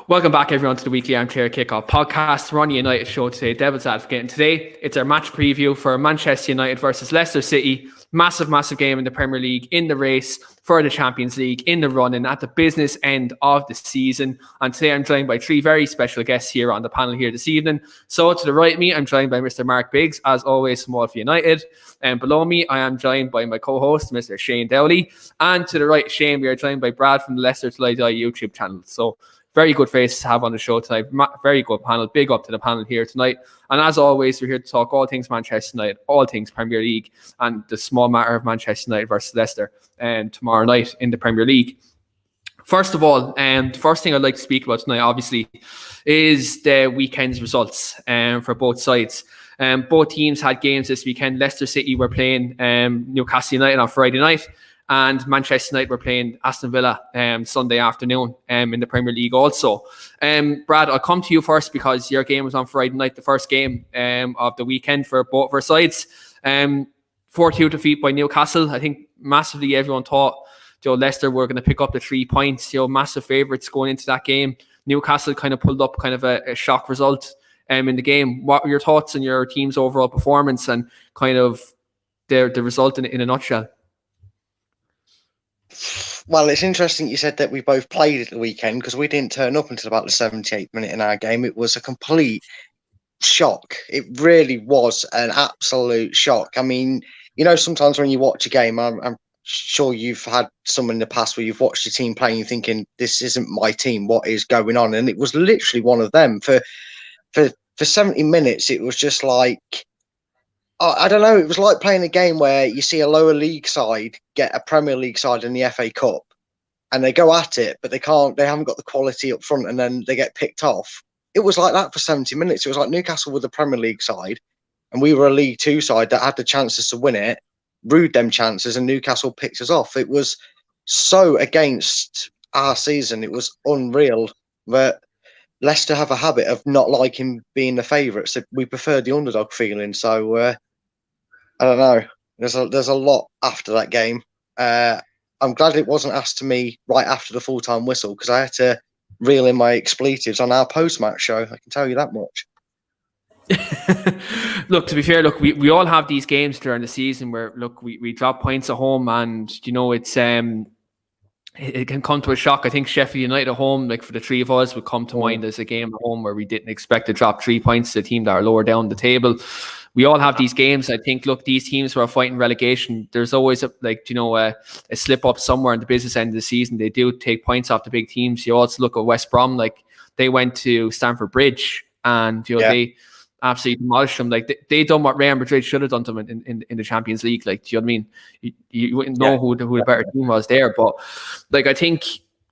Welcome back, everyone, to the weekly Armchair Kickoff podcast. We're on the United show today, Devil's Advocate. And today, it's our match preview for Manchester United versus Leicester City. Massive game in the Premier League, in the race for the Champions League, in the run-in at the business end of the season. And today, I'm joined by three very special guests here on the panel here this evening. So, to the right of me, I'm joined by Mr. Mark Biggs, as always, from Wolf United. And below me, I am joined by my co-host, Mr. Shane Dowley. And to the right of Shane, we are joined by Brad from the Leicester Till I Die YouTube channel. So, very good faces to have on the show tonight. Very good panel. Big up to the panel here tonight. And as always, we're here to talk all things Manchester United, all things Premier League, and the small matter of Manchester United versus Leicester tomorrow night in the Premier League. First of all, the first thing I'd like to speak about tonight, obviously, is the weekend's results for both sides. Both teams had games this weekend. Leicester City were playing Newcastle United on Friday night. And Manchester United were playing Aston Villa Sunday afternoon in the Premier League also. Brad, I'll come to you first because your game was on Friday night, the first game of the weekend for both of our sides. 4-2 defeat by Newcastle. I think massively everyone thought Leicester were going to pick up the 3 points. Massive favourites going into that game. Newcastle kind of pulled up kind of a shock result in the game. What were your thoughts on your team's overall performance and kind of the result in a nutshell? Well, it's interesting you said that we both played at the weekend because we didn't turn up until about the 78th minute in our game. It was a complete shock. It really was an absolute shock. I mean, sometimes when you watch a game, I'm sure you've had some in the past where you've watched your team playing and thinking, this isn't my team. What is going on? And it was literally one of them. For 70 minutes, it was just like, I don't know. It was like playing a game where you see a lower league side get a Premier League side in the FA Cup, and they go at it, but they haven't got the quality up front, and then they get picked off. It was like that for 70 minutes. It was like Newcastle were the Premier League side, and we were a League Two side that had the chances to win it, rued them chances, and Newcastle picked us off. It was so against our season. It was unreal. But Leicester have a habit of not liking being the favourites. We prefer the underdog feeling. So I don't know. There's a lot after that game. I'm glad it wasn't asked to me right after the full-time whistle because I had to reel in my expletives on our post-match show. I can tell you that much. Look, to be fair, we all have these games during the season where, we drop points at home and, it's it can come to a shock. I think Sheffield United at home, for the three of us, would come to mind as a game at home where we didn't expect to drop 3 points to a team that are lower down the table. We all have these games. I think, these teams who are fighting relegation, there's always a slip up somewhere in the business end of the season. They do take points off the big teams. You also look at West Brom, they went to Stamford Bridge and they absolutely demolished them. They done what Real Madrid should have done to them in the Champions League. Do you know what I mean? You wouldn't know who the better team was there. But I think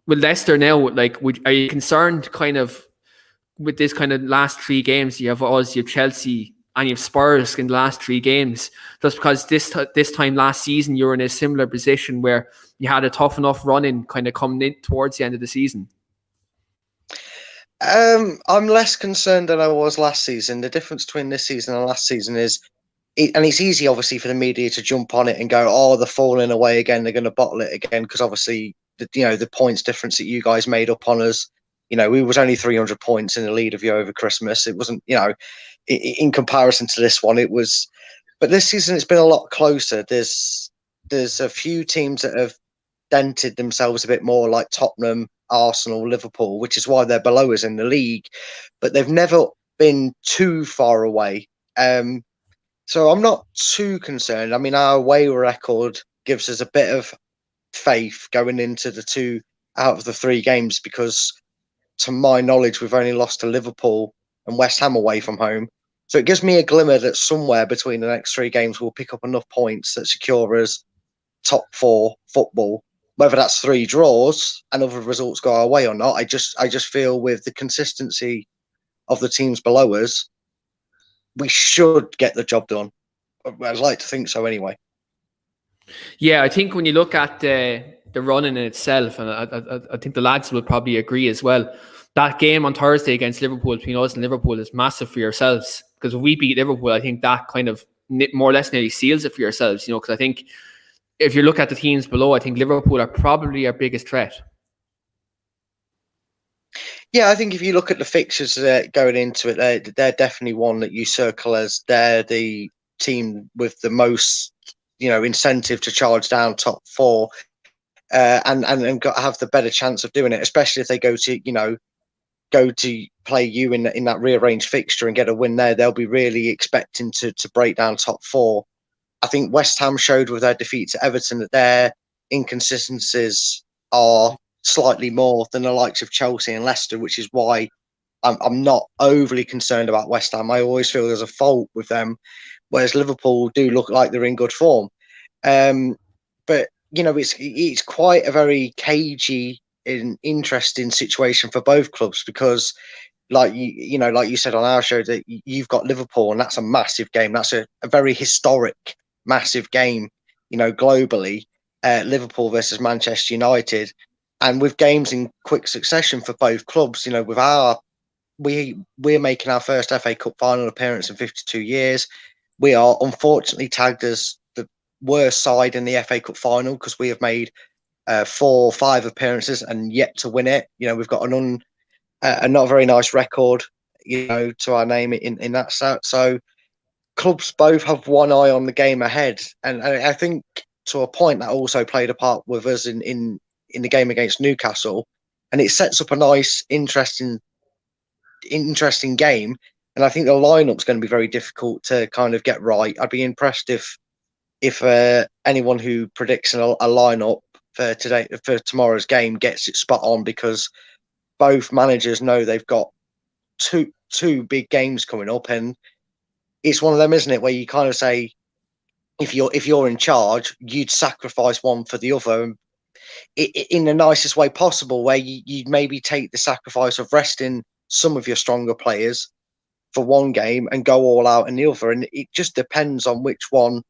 with Leicester now, are you concerned kind of with this kind of last 3 games? You have us, you have Chelsea, and you have Spurs in the last 3 games. Just because this time last season you were in a similar position where you had a tough enough run-in kind of coming in towards the end of the season. I'm less concerned than I was last season. The difference between this season and last season is, and it's easy obviously for the media to jump on it and go, "Oh, they're falling away again. They're going to bottle it again." Because obviously, the points difference that you guys made up on us. We was only 300 points in the lead of you over Christmas. It wasn't, in comparison to this one, it was. But this season, it's been a lot closer. There's a few teams that have dented themselves a bit more, like Tottenham, Arsenal, Liverpool, which is why they're below us in the league, but they've never been too far away. So I'm not too concerned. I mean, our away record gives us a bit of faith going into the 2 out of the 3 games because, to my knowledge, we've only lost to Liverpool and West Ham away from home. So it gives me a glimmer that somewhere between the next 3 games we'll pick up enough points that secure us top 4 football. Whether that's 3 draws and other results go our way or not, I just feel with the consistency of the teams below us, we should get the job done. I'd like to think so anyway. Yeah, I think when you look at the run-in itself, and I think the lads will probably agree as well, that game on Thursday against Liverpool, between us and Liverpool, is massive for yourselves. Because if we beat Liverpool, I think that kind of more or less nearly seals it for yourselves, because I think if you look at the teams below, I think Liverpool are probably our biggest threat. Yeah, I think if you look at the fixtures going into it, they're definitely one that you circle as they're the team with the most, incentive to charge down top four, and have the better chance of doing it, especially if they go to play you in that rearranged fixture and get a win there. They'll be really expecting to break down top four. I think West Ham showed with their defeat to Everton that their inconsistencies are slightly more than the likes of Chelsea and Leicester, which is why I'm not overly concerned about West Ham. I always feel there's a fault with them, whereas Liverpool do look like they're in good form. But it's quite a very cagey and interesting situation for both clubs because, like you said on our show, that you've got Liverpool, and that's a massive game. That's a very historic, massive game, globally. Liverpool versus Manchester United, and with games in quick succession for both clubs. We're making our first FA Cup final appearance in 52 years. We are unfortunately tagged as the worst side in the FA Cup final because we have made 4 or 5 appearances and yet to win it. We've got a not very nice record, to our name in that set. So clubs both have one eye on the game ahead, and I think to a point that also played a part with us in the game against Newcastle, and it sets up a nice, interesting game. And I think the lineup's going to be very difficult to kind of get right. I'd be impressed if anyone who predicts a lineup for tomorrow's game gets it spot on, because both managers know they've got two big games coming up, and it's one of them, isn't it, where you kind of say if you're in charge, you'd sacrifice one for the other, in the nicest way possible, where you'd maybe take the sacrifice of resting some of your stronger players for one game and go all out in the other. And it just depends on which one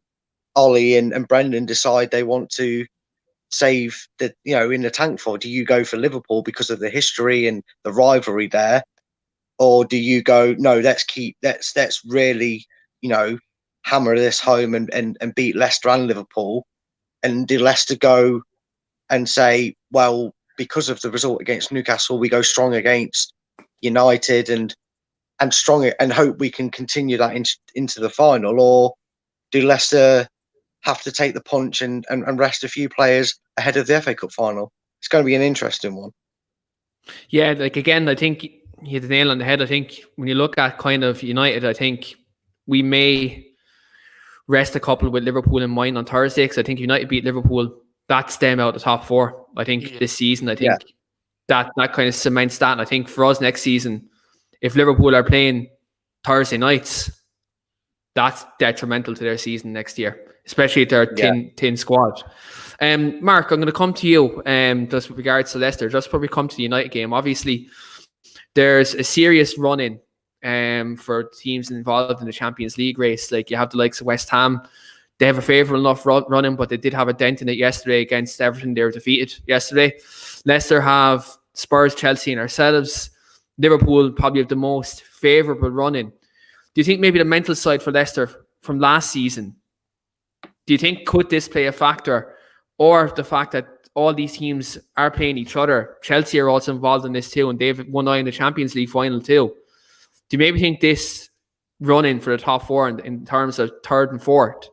Ollie and Brendan decide they want to save in the tank for. Do you go for Liverpool because of the history and the rivalry there, or do you go, no, let's really hammer this home and beat Leicester and Liverpool? And do Leicester go and say, well, because of the result against Newcastle, we go strong against United and strong and hope we can continue that into the final? Or do Leicester have to take the punch and rest a few players ahead of the FA Cup final? It's going to be an interesting one. Yeah, again, I think you hit the nail on the head. I think when you look at kind of United, I think we may rest a couple with Liverpool in mind on Thursday, because I think United beat Liverpool, that's them out of the top 4. I think this season, I think that kind of cements that. And I think for us next season, if Liverpool are playing Thursday nights, that's detrimental to their season next year, especially if they're thin squad. Mark, I'm going to come to you just with regards to Leicester. Just probably come to the United game. Obviously, there's a serious run-in for teams involved in the Champions League race. Like, you have the likes of West Ham. They have a favourable enough run-in, but they did have a dent in it yesterday against Everton. They were defeated yesterday. Leicester have Spurs, Chelsea and ourselves. Liverpool probably have the most favourable run-in. Do you think maybe the mental side for Leicester from last season, do you think could this play a factor? Or the fact that all these teams are playing each other? Chelsea are also involved in this too, and they've one eye in the Champions League final too. Do you maybe think this run-in for the top 4 in terms of 3rd and 4th,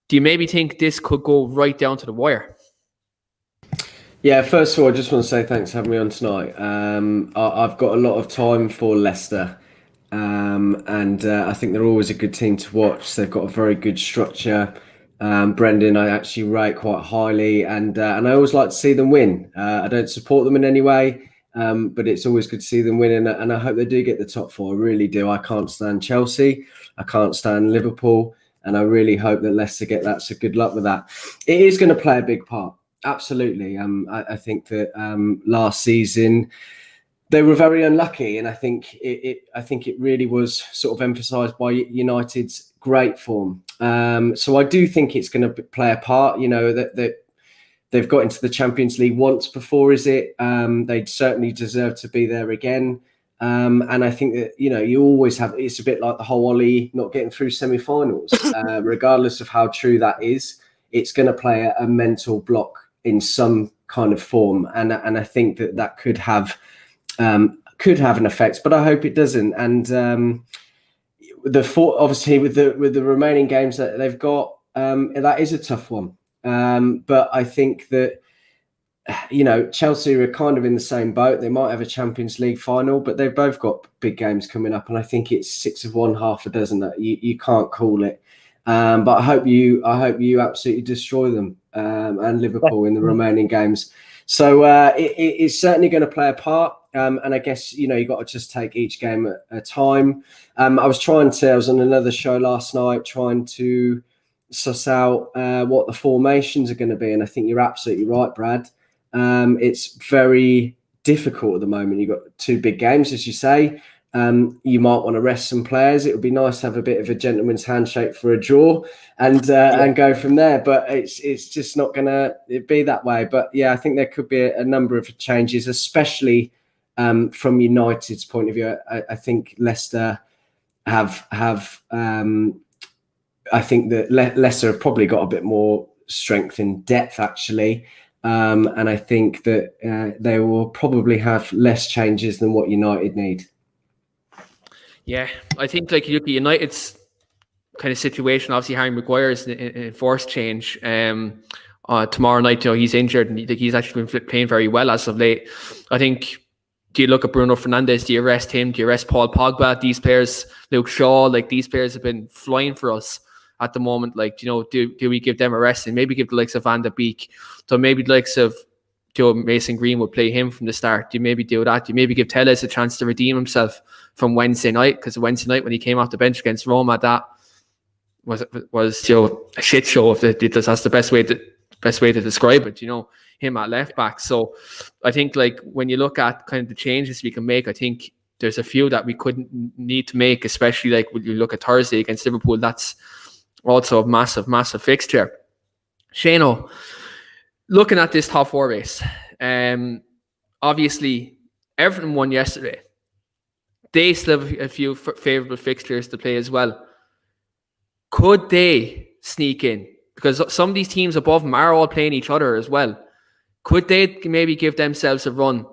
do you maybe think this could go right down to the wire? Yeah, first of all, I just want to say thanks for having me on tonight. I've got a lot of time for Leicester, and I think they're always a good team to watch. They've got a very good structure. Brendan, I actually rate quite highly, and I always like to see them win. I don't support them in any way, but it's always good to see them win, and I hope they do get the top 4. I really do. I can't stand Chelsea. I can't stand Liverpool. And I really hope that Leicester get that. So good luck with that. It is going to play a big part. Absolutely. I think that last season they were very unlucky, and I think it really was sort of emphasised by United's great form. So I do think it's going to play a part. That they've got into the Champions League once before. Is it? They certainly deserve to be there again. And I think that, you always have, it's a bit like the whole Ollie not getting through semi-finals. Regardless of how true that is, it's going to play a mental block in some kind of form. And I think that could have could have an effect, but I hope it doesn't. And obviously with the remaining games that they've got, that is a tough one. But I think that, Chelsea are kind of in the same boat. They might have a Champions League final, but they've both got big games coming up, and I think it's 6 of one, half a dozen. That you can't call it. But I hope you absolutely destroy them and Liverpool in the remaining games. So it's certainly going to play a part. And I guess, you got to just take each game at a time. I was on another show last night trying to suss out what the formations are going to be. And I think you're absolutely right, Brad. It's very difficult at the moment. You've got 2 big games, as you say. You might want to rest some players. It would be nice to have a bit of a gentleman's handshake for a draw and go from there. But it's just not going to be that way. But yeah, I think there could be a number of changes, especially from United's point of view. I think Leicester have I think that Leicester have probably got a bit more strength in depth, actually. And I think that they will probably have less changes than what United need. Yeah, I think like you look at United's kind of situation. Obviously, Harry Maguire's in forced change. Tomorrow night, he's injured, and he's actually been playing very well as of late. I think. Do you look at Bruno Fernandes? Do you arrest him? Do you arrest Paul Pogba? These players, Luke Shaw, these players have been flying for us at the moment. Do we give them a rest and maybe give the likes of Van de Beek? So maybe the likes of Joe Mason Green would play him from the start. Do you maybe do that? Do you maybe give Telles a chance to redeem himself from Wednesday night? Because Wednesday night when he came off the bench against Roma, that was a shit show. If that's the best way to describe it. Him at left back. So I think when you look at kind of the changes we can make, I think there's a few that we couldn't need to make, especially when you look at Thursday against Liverpool. That's also a massive fixture. Shano, looking at this top 4 race, obviously Everton won yesterday. They still have a few favourable fixtures to play as well. Could they sneak in? Because some of these teams above them are all playing each other as well. Could they maybe give themselves a run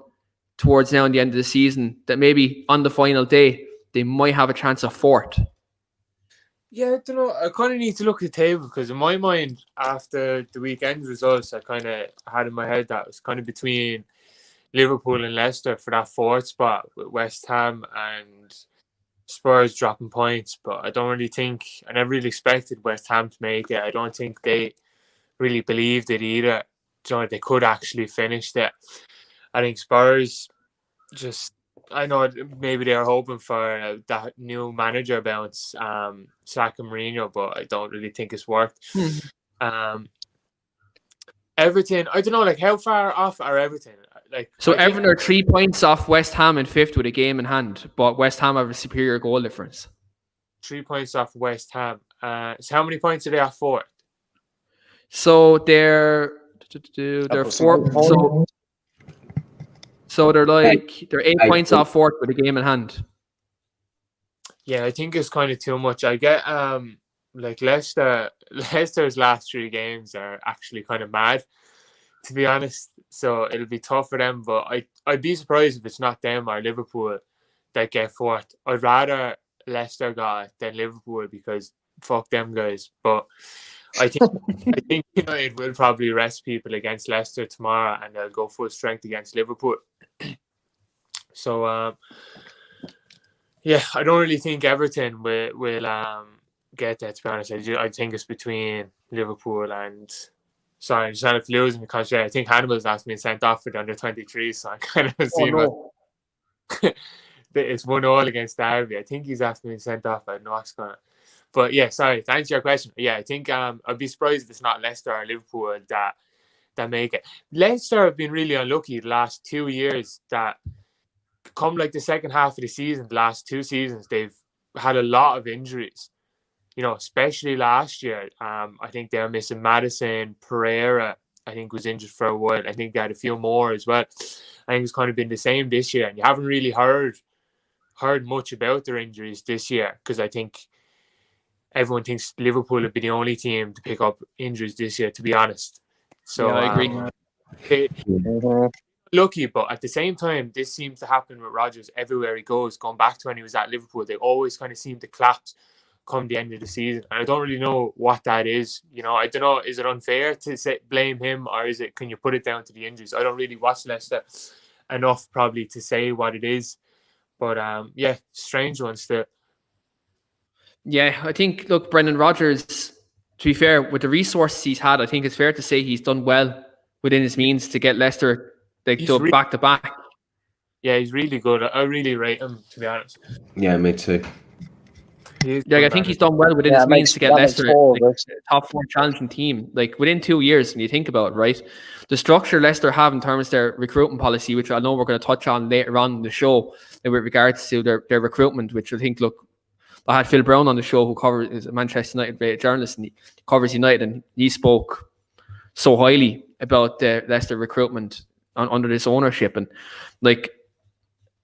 towards now in the end of the season that maybe on the final day they might have a chance of 4th? Yeah, I don't know. I kind of need to look at the table because in my mind, after the weekend results, I kind of had in my head that it was kind of between Liverpool and Leicester for that 4th spot with West Ham and Spurs dropping points. But I don't really think, I never really expected West Ham to make it. I don't think they really believed it either. They could actually finish that. I think Spurs I know maybe they're hoping for that new manager bounce, Saka Mourinho, but I don't really think it's worked. Everton, I don't know, how far off are Everton? Everton are 3 points off West Ham in 5th with a game in hand, but West Ham have a superior goal difference. 3 points off West Ham. So how many points are they off 4th? So they're 4. So they're 8 points off 4th with a game in hand. Yeah, I think it's kind of too much. I get Leicester's last 3 games are actually kind of mad, to be honest. So it'll be tough for them. But I'd be surprised if it's not them or Liverpool that get 4th. I'd rather Leicester got it than Liverpool because fuck them guys. But I think United will probably rest people against Leicester tomorrow and they'll go full strength against Liverpool. So I don't really think Everton will get that, to be honest. I think it's between Liverpool and I'm just not losing because I think Hannibal's asked me sent off for the under-23, so I kind of assume it's 1-1 against Derby. I think he's asked me sent off. I don't know what's going on. But yeah, sorry, to answer your question, I think I'd be surprised if it's not Leicester or Liverpool that make it. Leicester have been really unlucky the last 2 years that come the second half of the season, the last 2 seasons, they've had a lot of injuries, especially last year. I think they're missing Maddison, Pereira, I think was injured for a while. I think they had a few more as well. I think it's kind of been the same this year, and you haven't really heard much about their injuries this year because I think everyone thinks Liverpool would be the only team to pick up injuries this year, to be honest. So I agree. lucky, but at the same time, this seems to happen with Rodgers everywhere he goes. Going back to when he was at Liverpool, they always kind of seem to collapse come the end of the season, and I don't really know what that is. I don't know. Is it unfair to blame him, or is it? Can you put it down to the injuries? I don't really watch Leicester enough probably to say what it is, but yeah, strange one still. Yeah, I think, look, Brendan Rodgers, to be fair, with the resources he's had, I think it's fair to say he's done well within his means to get Leicester back to back. Yeah, he's really good. I really rate him, to be honest. Yeah, me too. I think he's done well within his means to get Leicester a top 4 challenging team. Like within 2 years, when you think about it, right? The structure Leicester have in terms of their recruitment policy, which I know we're going to touch on later on in the show, with regards to their recruitment, which I think, look, I had Phil Brown on the show, who is a Manchester United journalist, and he covers United, and he spoke so highly about the Leicester recruitment under this ownership. And like,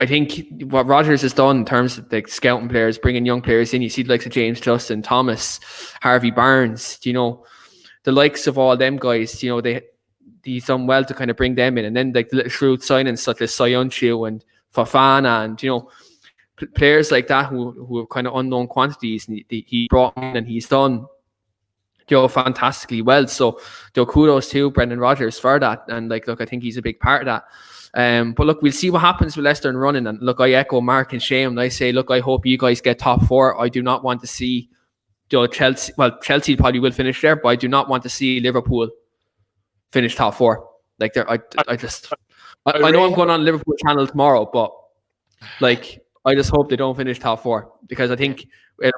I think what Rodgers has done in terms of like scouting players, bringing young players in, you see the likes of James Justin, Thomas, Harvey Barnes, the likes of all them guys, he's done well to kind of bring them in. And then like the little shrewd signings such as Soyuncu and Fofana and, players like that who are kind of unknown quantities, and he brought in and he's done fantastically well. So kudos to Brendan Rodgers for that. And like, look, I think he's a big part of that. But look, we'll see what happens with Leicester and running. And look, I echo Mark and Shane, and I say, look, I hope you guys get top 4. I do not want to see Chelsea. Well, Chelsea probably will finish there, but I do not want to see Liverpool finish top 4. Like, I know I'm going on Liverpool channel tomorrow, but like, I just hope they don't finish top 4, because I think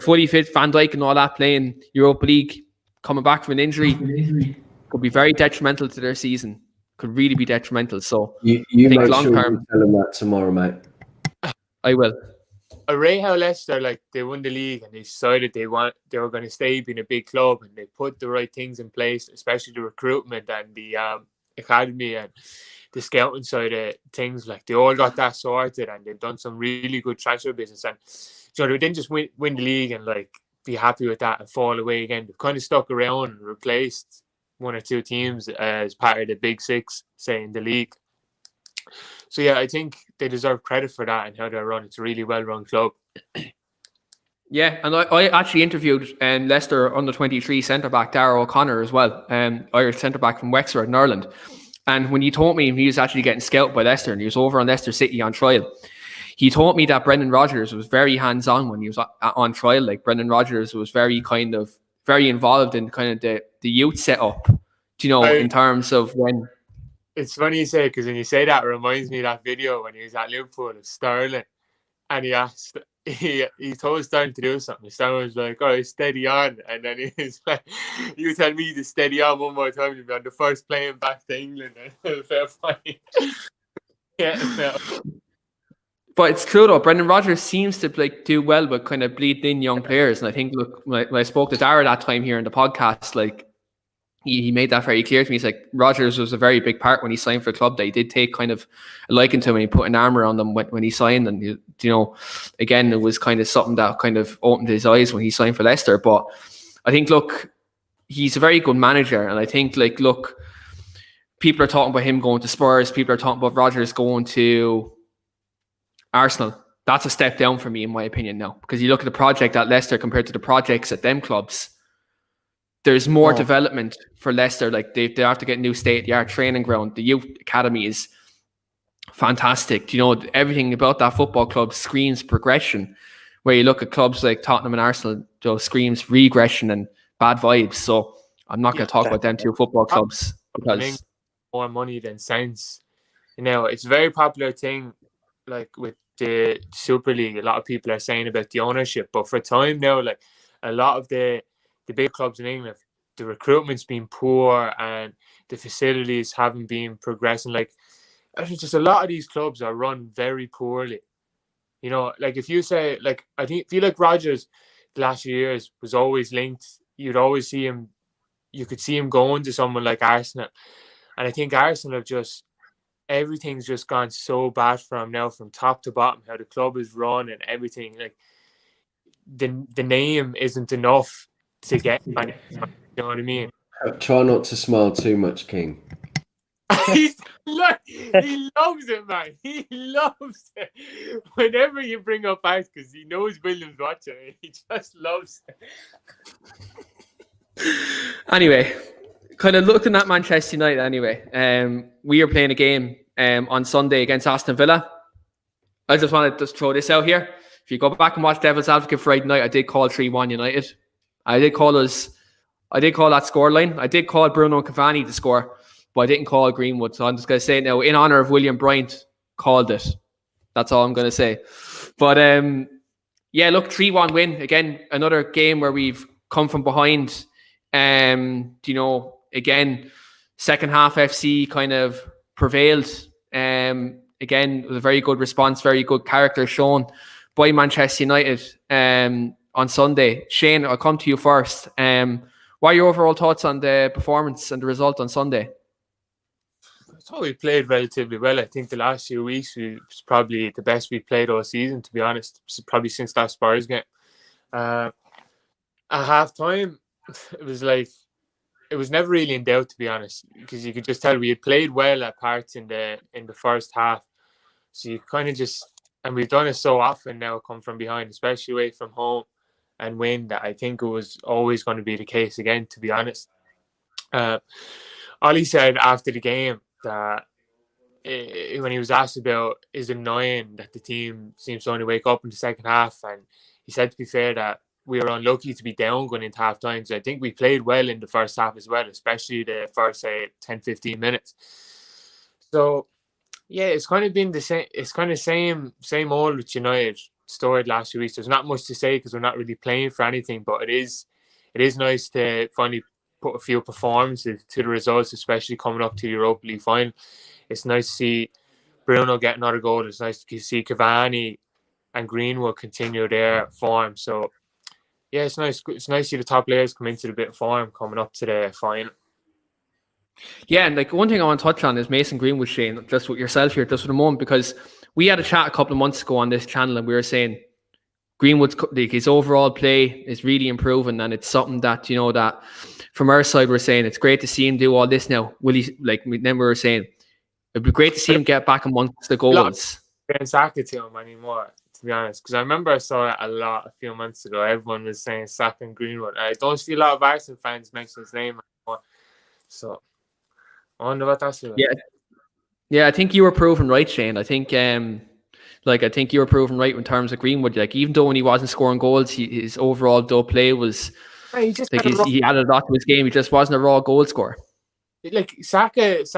fully fit Van Dijk and all that playing Europa League, coming back from an injury, could be very detrimental to their season. Could really be detrimental. So you think make long sure term, you tell them that tomorrow, mate. I will. I rate how Leicester, like, they won the league and they decided they were going to stay being a big club, and they put the right things in place, especially the recruitment and the academy and the scouting side of things. Like, they all got that sorted, and they've done some really good transfer business. And they didn't just win the league and like be happy with that and fall away again. They've kind of stuck around and replaced 1 or 2 teams as part of the big 6, say, in the league. So yeah, I think they deserve credit for that and how they're run. It's a really well-run club. Yeah, and I actually interviewed Leicester under-23 centre-back Darragh O'Connor as well, Irish centre-back from Wexford in Ireland. And when he told me he was actually getting scouted by Leicester and he was over on Leicester City on trial, he told me that Brendan Rodgers was very hands-on when he was on trial. Like, Brendan Rodgers was very involved in kind of the youth setup, in terms of when... It's funny you say, because when you say that, it reminds me of that video when he was at Liverpool of Sterling, and he told Sterling to do something. Sterling was like, "Oh, steady on," and then he's like, "You tell me to steady on one more time, you'll be on the first plane back to England." Fair fight. Yeah. But it's true though. Brendan Rodgers seems to like do well with kind of bleed in young players, and I think, look, when I spoke to Darragh that time here in the podcast, like, he made that very clear to me. He's like, Rodgers was a very big part when he signed for the club. That he did take kind of a liking to him, and he put an arm around them when he signed. And again, it was kind of something that kind of opened his eyes when he signed for Leicester. But I think, look, he's a very good manager, and I think, like, look, people are talking about him going to Spurs. People are talking about Rodgers going to Arsenal. That's a step down for me, in my opinion, now, because you look at the project at Leicester compared to the projects at them clubs. There's more development for Leicester. Like, they have to get a new state-of-the-art training ground. The youth academy is fantastic. Everything about that football club screams progression. Where you look at clubs like Tottenham and Arsenal, screams regression and bad vibes. So I'm not going to talk about them 2 football clubs, because more money than sense. It's a very popular thing, like with the Super League. A lot of people are saying about the ownership, but for time now, like, a lot of the big clubs in England, the recruitment's been poor and the facilities haven't been progressing. Like, just a lot of these clubs are run very poorly. Like, if you say, like, I feel like Rodgers the last few years was always linked. You'd always see him, you could see him going to someone like Arsenal. And I think Arsenal have everything's just gone so bad for him now, from top to bottom, how the club is run and everything. Like, the name isn't enough to get money. You know what I mean? Try not to smile too much, King. He loves it, man. He loves it. Whenever you bring up Art, because he knows William's watching it, he just loves it. Anyway, kind of looking at Manchester United anyway, we are playing a game on Sunday against Aston Villa. I just want to throw this out here. If you go back and watch Devil's Advocate Friday night, I did call 3-1 United. I did call that scoreline. I did call Bruno Cavani to score, but I didn't call Greenwood. So I'm just going to say it now, in honour of William Bryant, called it. That's all I'm going to say. But yeah, look, 3-1 win. Again, another game where we've come from behind. You know, again, second half FC kind of prevailed. Again, it was a very good response, very good character shown by Manchester United on Sunday. Shane, I'll come to you first. What are your overall thoughts on the performance and the result on Sunday? I thought we played relatively well. I think the last few weeks was probably the best we played all season, to be honest. Probably since that Spurs game. At half time, it was never really in doubt, to be honest, because you could just tell we had played well at parts in the first half. So you kind of just, and we've done it so often now, come from behind, especially away from home, and win, that I think it was always going to be the case again, to be honest. Ollie said after the game that when he was asked about is it annoying that the team seems to only wake up in the second half, and he said, to be fair, that we were unlucky to be down going into half time. So I think we played well in the first half as well, especially the first 10-15 minutes. So yeah, it's kind of been the same. It's kind of same old with United story last few weeks. There's not much to say because we're not really playing for anything, but it is nice to finally put a few performances to the results, especially coming up to the Europa League final. It's nice to see Bruno get another goal. It's nice to see Cavani and Greenwood continue their form. So yeah, it's nice. It's nice to see the top players come into the bit of form coming up to the final. Yeah, and like one thing I want to touch on is Mason Greenwood, Shane, just with yourself here, just for a moment, because we had a chat a couple of months ago on this channel, and we were saying Greenwood's, like, his overall play is really improving, and it's something that, you know, that from our side we're saying it's great to see him do all this now. Will he, like, then we were saying it'd be great to see him get back amongst the goals. Saka to him anymore, to be honest, because I remember I saw it a lot a few months ago. Everyone was saying Saka and Greenwood. I don't see a lot of Arsenal fans mention his name anymore. So I wonder what that's about. Yeah, I think you were proven right, Shane. I think I think you were proven right in terms of Greenwood. Like, even though when he wasn't scoring goals, his overall play was he added a lot to his game. He just wasn't a raw goal scorer. Like Saka's,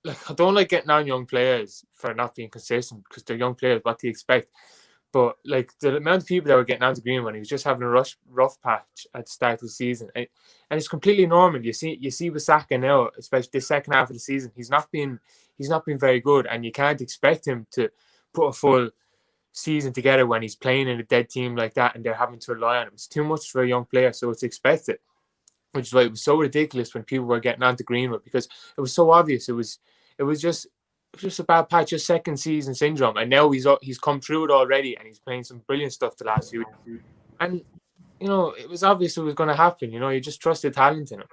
like, I don't like getting on young players for not being consistent because they're young players. What do you expect? But like the amount of people that were getting onto Greenwood, he was just having a rough patch at the start of the season, and it's completely normal. You see with Saka now, especially the second half of the season, he's not been very good, and you can't expect him to put a full season together when he's playing in a dead team like that, and they're having to rely on him. It's too much for a young player, so it's expected. Which is why it was so ridiculous when people were getting onto Greenwood, because it was so obvious. It was just a bad patch, just second season syndrome, and now he's come through it already, and he's playing some brilliant stuff the last few weeks. And you know, it was obvious it was going to happen. You know, you just trusted talent in him.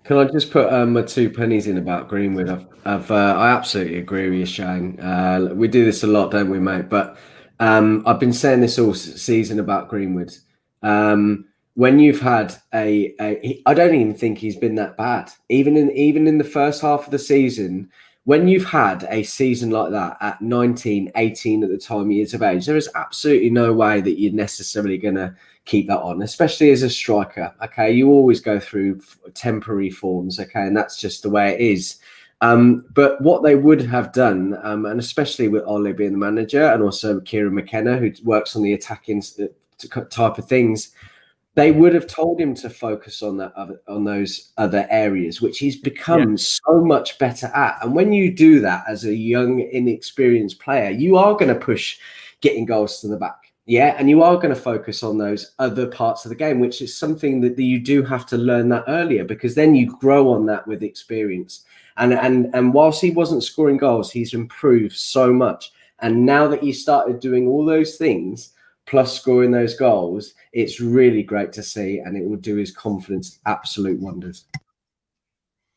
Can I just put my 2 pennies in about Greenwood? I absolutely agree with you, Shane. We do this a lot, don't we, mate? But I've been saying this all season about Greenwood. When you've had I don't even think he's been that bad. Even in the first half of the season, when you've had a season like that at 19, 18 at the time years of age, there is absolutely no way that you're necessarily going to keep that on, especially as a striker. Okay, you always go through temporary forms. Okay, and that's just the way it is. But what they would have done, and especially with Ollie being the manager, and also Kieran McKenna, who works on the attacking type of things, they would have told him to focus on those other areas, which he's become so much better at. And when you do that as a young, inexperienced player, you are going to push getting goals to the back. Yeah, and you are going to focus on those other parts of the game, which is something that you do have to learn that earlier, because then you grow on that with experience. And whilst he wasn't scoring goals, he's improved so much. And now that he started doing all those things, plus scoring those goals, it's really great to see, and it will do his confidence absolute wonders.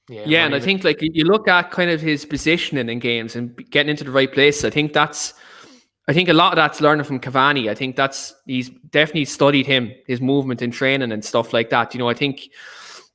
Yeah, and I think like you look at kind of his positioning in games and getting into the right place. I think a lot of that's learning from Cavani. I think he's definitely studied his movement in training and stuff like that. I think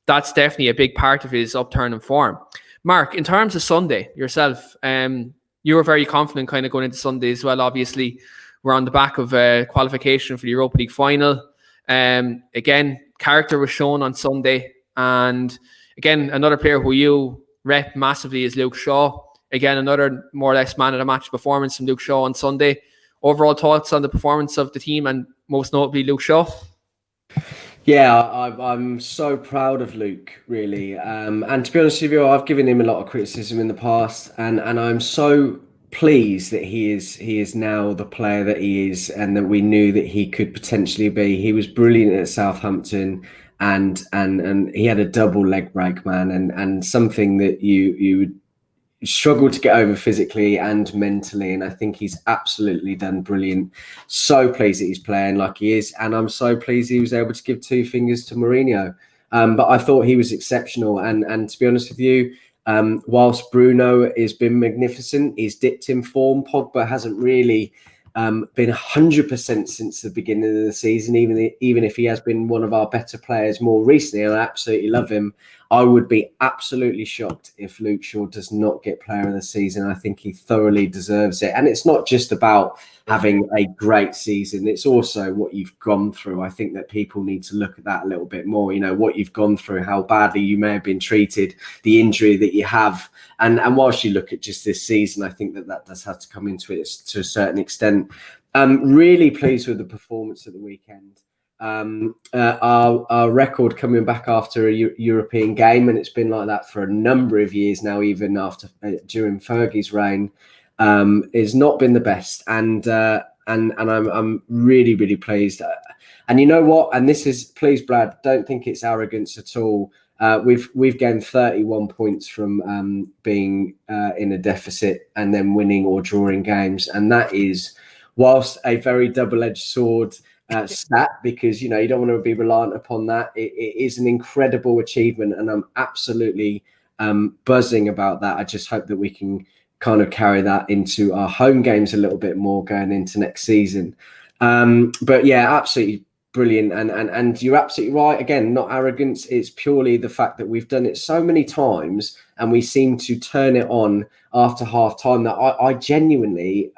that's definitely a big part of his upturn in form. Mark, in terms of Sunday yourself, you were very confident kind of going into Sunday as well. Obviously, we're on the back of qualification for the Europa League final. Again, character was shown on Sunday, and again, another player who you rep massively is Luke Shaw. Again, another more or less man of the match performance from Luke Shaw on Sunday. Overall thoughts on the performance of the team and most notably Luke Shaw? Yeah, I'm so proud of Luke, really. And to be honest with you, I've given him a lot of criticism in the past, and I'm so pleased that he is now the player that he is, and that we knew that he could potentially be. He was brilliant at Southampton, and he had a double leg break, man, and something that you would struggle to get over physically and mentally, and I think he's absolutely done brilliant. So pleased that he's playing like he is, and I'm so pleased he was able to give two fingers to Mourinho. But I thought he was exceptional, and to be honest with you, whilst Bruno has been magnificent, he's dipped in form. Pogba hasn't really been 100% since the beginning of the season, even if he has been one of our better players more recently, and I absolutely love him. I would be absolutely shocked if Luke Shaw does not get player of the season. I think he thoroughly deserves it. And it's not just about having a great season. It's also what you've gone through. I think that people need to look at that a little bit more. What you've gone through, how badly you may have been treated, the injury that you have. And whilst you look at just this season, I think that does have to come into it to a certain extent. Really pleased with the performance at the weekend. Our record coming back after a European game, and it's been like that for a number of years now, even after during Fergie's reign, has not been the best, and I'm really, really pleased. And you know what? And this is, please, Brad, don't think it's arrogance at all. We've gained 31 points from being in a deficit and then winning or drawing games, and that is, whilst a very double-edged sword stat, because you don't want to be reliant upon that. It is an incredible achievement, and I'm absolutely buzzing about that. I just hope that we can kind of carry that into our home games a little bit more going into next season. But yeah, absolutely brilliant, and you're absolutely right. Again, not arrogance. It's purely the fact that we've done it so many times, and we seem to turn it on after half time. That I genuinely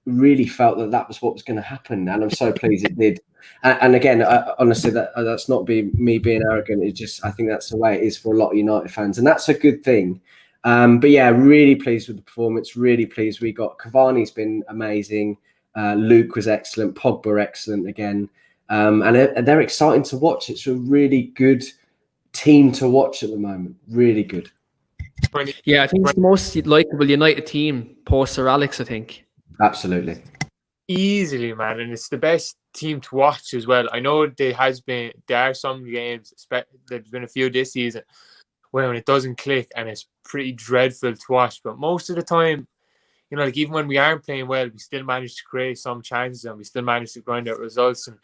really felt that was what was going to happen, and I'm so pleased it did. And again, honestly, that's not me being arrogant. It's just, I think that's the way it is for a lot of United fans, and that's a good thing. But yeah, really pleased with the performance. Really pleased. We got Cavani's been amazing. Luke was excellent. Pogba excellent again, and they're exciting to watch. It's a really good team to watch at the moment. Really good. Yeah, I think it's the most likeable United team post Sir Alex, I think. Absolutely. Easily, man. And it's the best team to watch as well. I know there are some games, there's been a few this season, where when it doesn't click and it's pretty dreadful to watch. But most of the time, like even when we aren't playing well, we still manage to create some chances and we still manage to grind out results. And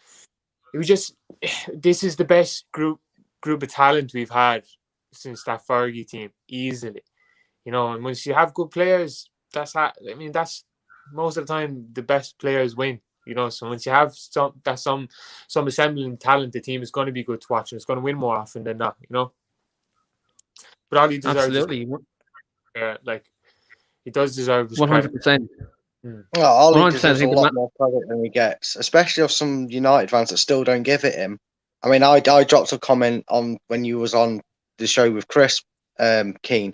it was just, this is the best group of talent we've had since that Fergie team, easily. And once you have good players, that's most of the time the best players win. So once you have some assembling talent, the team is going to be good to watch and it's going to win more often than not. But all he deserves, absolutely, he does deserve 100%. Well, Ollie deserves a lot more credit than he gets, especially of some United fans that still don't give it him. I mean, I dropped a comment on when you was on the show with Chris Keane,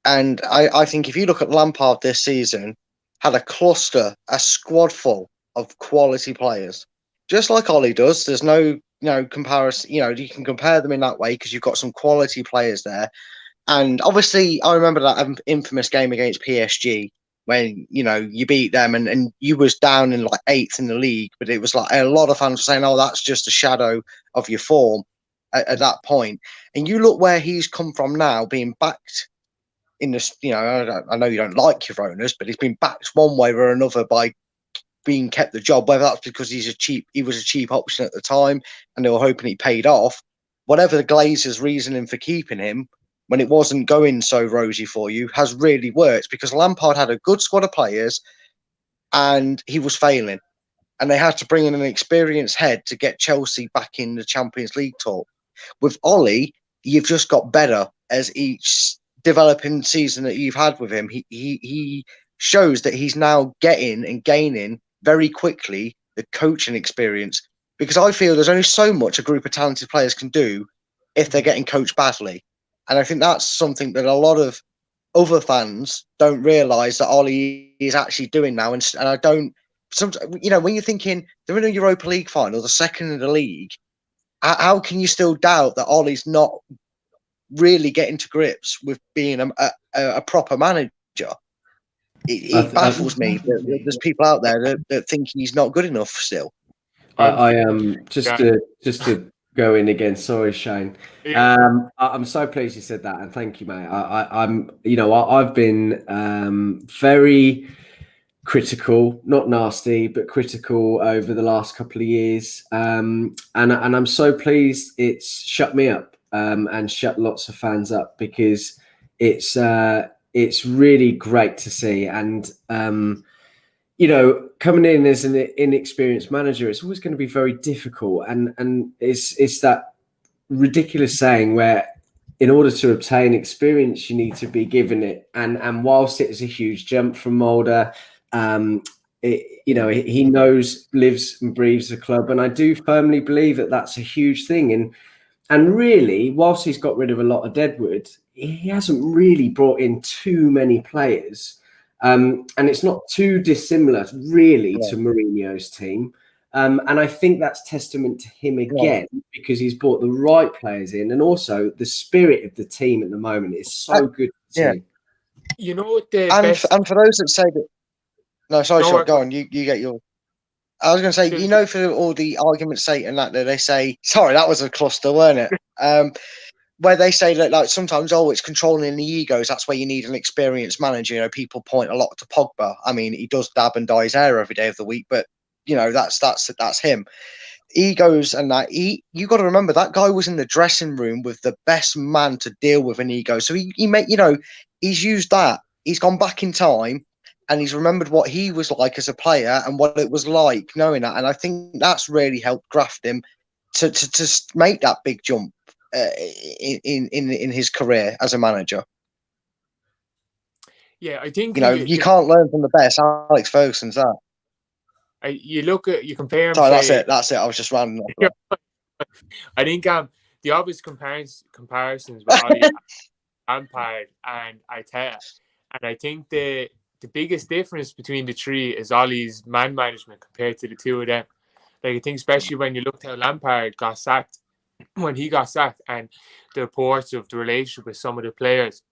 and I think if you look at Lampard this season, had a squad full of quality players, just like Ollie does. There's no comparison. You can compare them in that way because you've got some quality players there. And obviously, I remember that infamous game against PSG when you beat them and you was down in like 8th in the league, but it was like a lot of fans were saying, "Oh, that's just a shadow of your form at that point." And you look where he's come from now, being backed in this. I know you don't like your owners, but he's been backed one way or another by being kept the job. Whether that's because he was a cheap option at the time, and they were hoping he paid off. Whatever the Glazers' reasoning for keeping him, when it wasn't going so rosy for you has really worked, because Lampard had a good squad of players and he was failing. And they had to bring in an experienced head to get Chelsea back in the Champions League talk. With Ollie, you've just got better as each developing season that you've had with him. He shows that he's now getting and gaining very quickly the coaching experience, because I feel there's only so much a group of talented players can do if they're getting coached badly. And I think that's something that a lot of other fans don't realise that Ollie is actually doing now. And I don't, sometimes, you know, when you're thinking they're in a Europa League final, the second in the league, how can you still doubt that Ollie's not really getting to grips with being a proper manager? It baffles me that there's people out there that think he's not good enough still. I am just to go in again. Sorry, Shane. I'm so pleased you said that, and thank you, mate. I've been very critical, not nasty, but critical over the last couple of years, and I'm so pleased it's shut me up and shut lots of fans up, because it's really great to see. And coming in as an inexperienced manager, it's always going to be very difficult. And it's that ridiculous saying where, in order to obtain experience, you need to be given it. And whilst it is a huge jump from Mulder, he knows, lives and breathes the club. And I do firmly believe that that's a huge thing. And really, whilst he's got rid of a lot of deadwood, he hasn't really brought in too many players. And it's not too dissimilar, really, to Mourinho's team. And I think that's testament to him again, because he's brought the right players in. And also, the spirit of the team at the moment is so good to see. You know what and for those that say that... No, sorry, Sean, go on. You get your... I was going to say, for all the argument's sake and that they say... Sorry, that was a cluster, weren't it? Where they say that, like, sometimes, it's controlling the egos. That's where you need an experienced manager. You know, people point a lot to Pogba. I mean, he does dab and dye his hair every day of the week, but that's him. Egos and that. You got to remember that guy was in the dressing room with the best man to deal with an ego. So he's used that. He's gone back in time, and he's remembered what he was like as a player and what it was like knowing that. And I think that's really helped graft him to make that big jump in his career as a manager. Yeah, I think you can't learn from the best. Alex Ferguson's that. You compare him. Sorry, that's it. I was just rounding up. I think the obvious comparisons with Ollie, Lampard, and Arteta, and I think the biggest difference between the three is Ollie's man management compared to the two of them. Like, I think especially when you looked at how Lampard got sacked, when he got sacked, and the reports of the relationship with some of the players.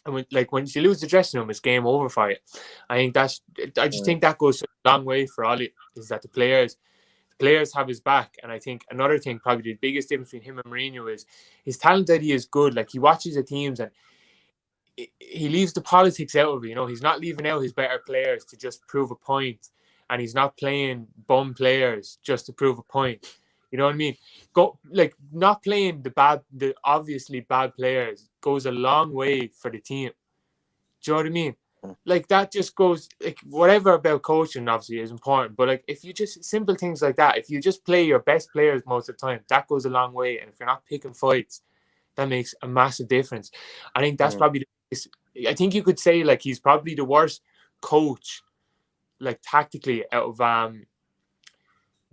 And when you lose the dressing room, it's game over for you. I just think that goes a long way for Ollie, is that the players have his back. And I think another thing, probably the biggest difference between him and Mourinho, is his talent that he is good. Like, he watches the teams and he leaves the politics out of it. You know, he's not leaving out his better players to just prove a point, and he's not playing bum players just to prove a point. You know what I mean? Not playing the obviously bad players goes a long way for the team. Do you know what I mean? Like, that just goes, like, whatever about coaching obviously is important, but like, if you just simple things like that, if you just play your best players most of the time, that goes a long way. And if you're not picking fights, that makes a massive difference. I think that's probably I think you could say, like, he's probably the worst coach, like, tactically, out of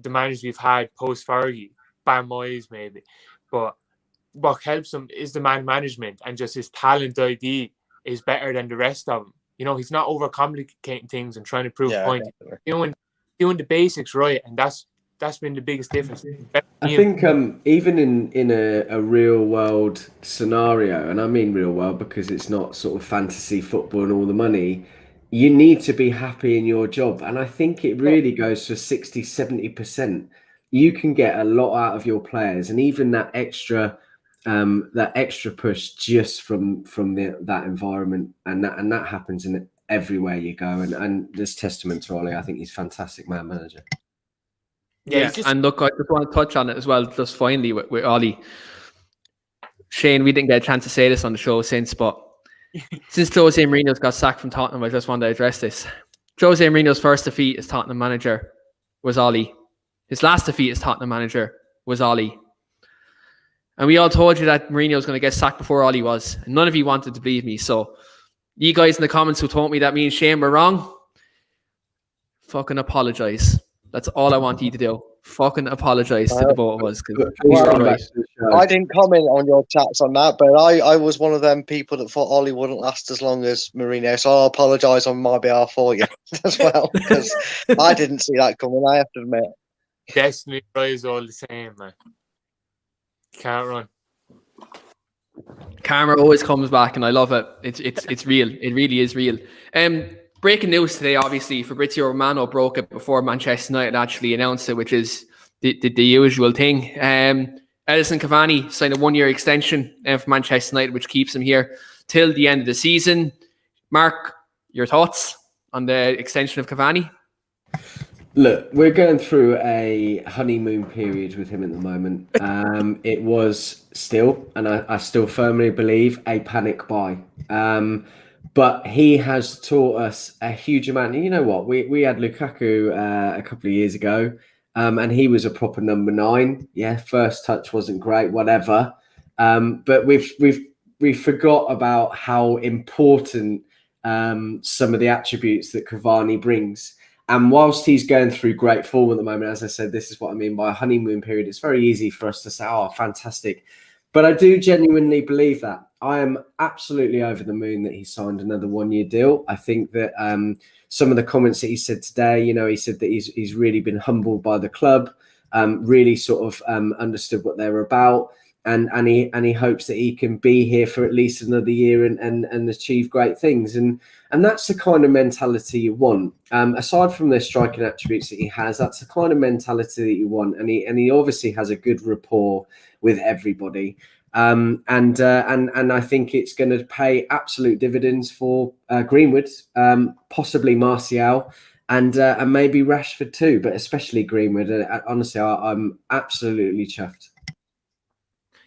the managers we've had post Fergie, bar Moyes maybe. But what helps him is the man management, and just his talent ID is better than the rest of them. You know, he's not overcomplicating things and trying to prove points. You know, and doing the basics right, and that's been the biggest difference. I think even in a real world scenario, and I mean real world because it's not sort of fantasy football and all the money, you need to be happy in your job. And I think it really goes to 60-70%. You can get a lot out of your players, and even that extra push just from that environment, and that happens in everywhere you go. And this testament to Ollie. I think he's a fantastic man manager. Yeah, and look, I just want to touch on it as well, just finally with Ollie. Shane, we didn't get a chance to say this on the show but since Jose Mourinho's got sacked from Tottenham, I just wanted to address this. Jose Mourinho's first defeat as Tottenham manager was Ollie. His last defeat as Tottenham manager was Ollie. And we all told you that Mourinho was going to get sacked before Ollie was. And none of you wanted to believe me. So you guys in the comments who told me that me and Shane were wrong, fucking apologise. That's all I want you to do. Fucking apologise to the both of us. I didn't comment on your chats on that, but I was one of them people that thought Ollie wouldn't last as long as Mourinho, so I'll apologise on my behalf for you as well, because I didn't see that coming, I have to admit. Destiny is all the same, man. Can't run. Karma always comes back, and I love it. It's real. It really is real. Breaking news today, obviously, Fabrizio Romano broke it before Manchester United actually announced it, which is the usual thing. Edinson Cavani signed a 1-year extension for Manchester United, which keeps him here till the end of the season. Mark, your thoughts on the extension of Cavani? Look, we're going through a honeymoon period with him at the moment. It was still, and I still firmly believe, a panic buy. But he has taught us a huge amount. And you know what? We had Lukaku a couple of years ago, and he was a proper number 9. Yeah, first touch wasn't great, whatever. But we forgot about how important some of the attributes that Cavani brings. And whilst he's going through great form at the moment, as I said, this is what I mean by a honeymoon period. It's very easy for us to say, "Oh, fantastic." But I do genuinely believe that. I am absolutely over the moon that he signed another 1-year deal. I think that some of the comments that he said today, he said that he's really been humbled by the club, really sort of understood what they're about. And he hopes that he can be here for at least another year and achieve great things. And that's the kind of mentality you want. Aside from the striking attributes that he has, that's the kind of mentality that you want. And he obviously has a good rapport with everybody. And I think it's going to pay absolute dividends for Greenwood, possibly Martial, and maybe Rashford too, but especially Greenwood. Honestly, I'm absolutely chuffed.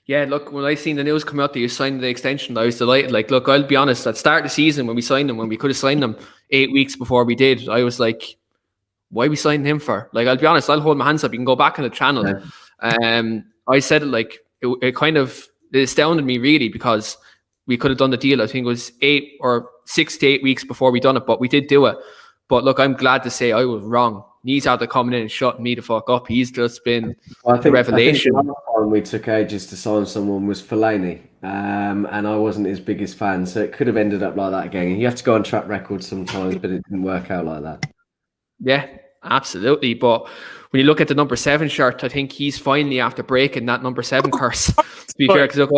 Yeah, look, when I seen the news come out that you signed the extension, I was delighted. Like, look, I'll be honest, at the start of the season when we signed him, when we could have signed him 8 weeks before we did, I was like, why are we signing him for? Like, I'll be honest, I'll hold my hands up. You can go back on the channel. Yeah. I said it like, it kind of astounded me really, because we could have done the deal. I think it was 6 to 8 weeks before we done it, but we did do it. But look, I'm glad to say I was wrong. He's out there coming in and shutting me the fuck up. He's just been a revelation. I think the last time we took ages to sign someone was Fellaini, and I wasn't his biggest fan, so it could have ended up like that again. You have to go on track record sometimes, but it didn't work out like that. Yeah, absolutely. But when you look at the number 7 shirt, I think he's finally after breaking that number 7 curse. To be fair, because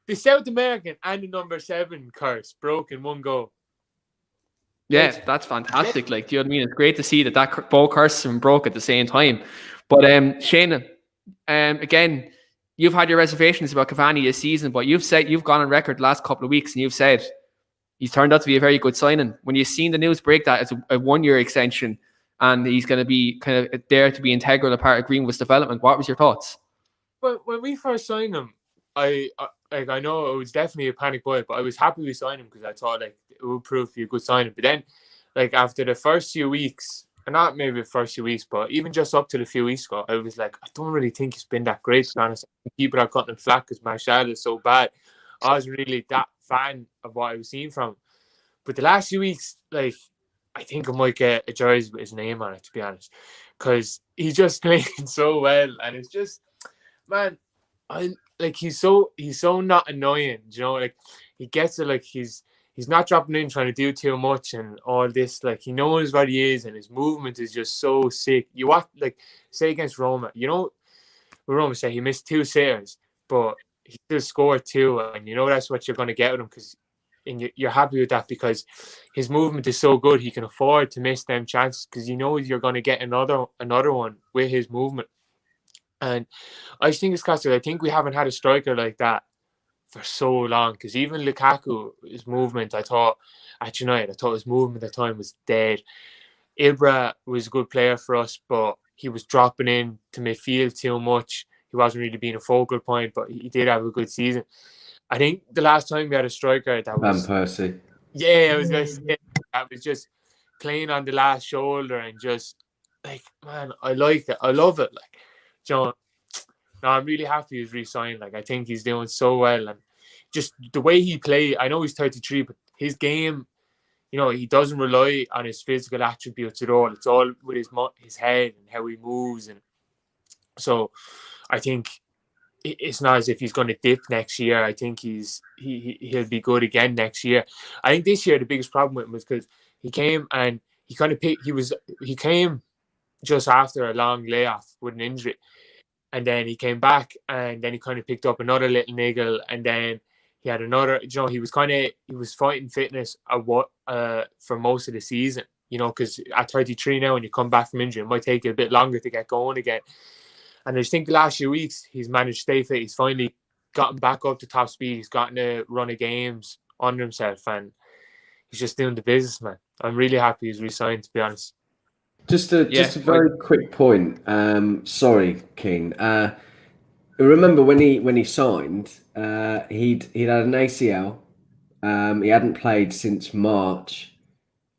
the South American and the number 7 curse broke in one go. Yeah, that's fantastic. Like, do you know what I mean? It's great to see that both curses and broke at the same time. But Shane, again, you've had your reservations about Cavani this season, but you've gone on record the last couple of weeks and you've said he's turned out to be a very good signing. When you've seen the news break that it's a 1-year extension and he's going to be kind of there to be integral a part of Greenwood's development, what was your thoughts? Well, when we first signed him, I know it was definitely a panic buy, but I was happy we signed him because I thought like it would prove to be a good signing. But then, like after the first few weeks, and not maybe the first few weeks, but even just up to the few weeks ago, I was like, I don't really think he's been that great, to be honest. People are cutting him flack because Martial is so bad. I wasn't really that fan of what I was seeing from him. But the last few weeks, like, I think I might get a jersey with his name on it, to be honest, because he's just playing so well, and it's just, man, he's so not annoying, like he gets it, like he's not dropping in trying to do too much and all this, like he knows what he is and his movement is just so sick. You watch, like, say against Roma, Roma say he missed 2 sitters, but he still scored 2, and that's what you're going to get with him, because you're happy with that because his movement is so good. He can afford to miss them chances because you're going to get another one with his movement. And I just think it's because I think we haven't had a striker like that for so long, because even Lukaku, his movement, I thought at United, his movement at the time was dead. Ibra was a good player for us, but he was dropping in to midfield too much. he wasn't really being a focal point, but he did have a good season. I think the last time we had a striker that was Van Persie. Yeah, I was going to say that was just playing on the last shoulder and just like, man, I like it. I love it. Like, John, no, I'm really happy he's re-signed. Like, I think he's doing so well, and just the way he plays. I know he's 33, but his game, he doesn't rely on his physical attributes at all. It's all with his head and how he moves, and so I think it's not as if he's going to dip next year. I think he'll be good again next year. I think this year the biggest problem with him was because he came and he kind of he came just after a long layoff with an injury, and then he came back and then he kind of picked up another little niggle, and then he had another. He was fighting fitness for most of the season. Because at 33 now, when you come back from injury, it might take you a bit longer to get going again. And I just think the last few weeks he's managed to stay fit. He's finally gotten back up to top speed. He's gotten a run of games under himself, and he's just doing the business, man. I'm really happy he's re-signed, to be honest. Just a very quick point. Sorry, Keane. Remember when he signed, he'd had an ACL. He hadn't played since March,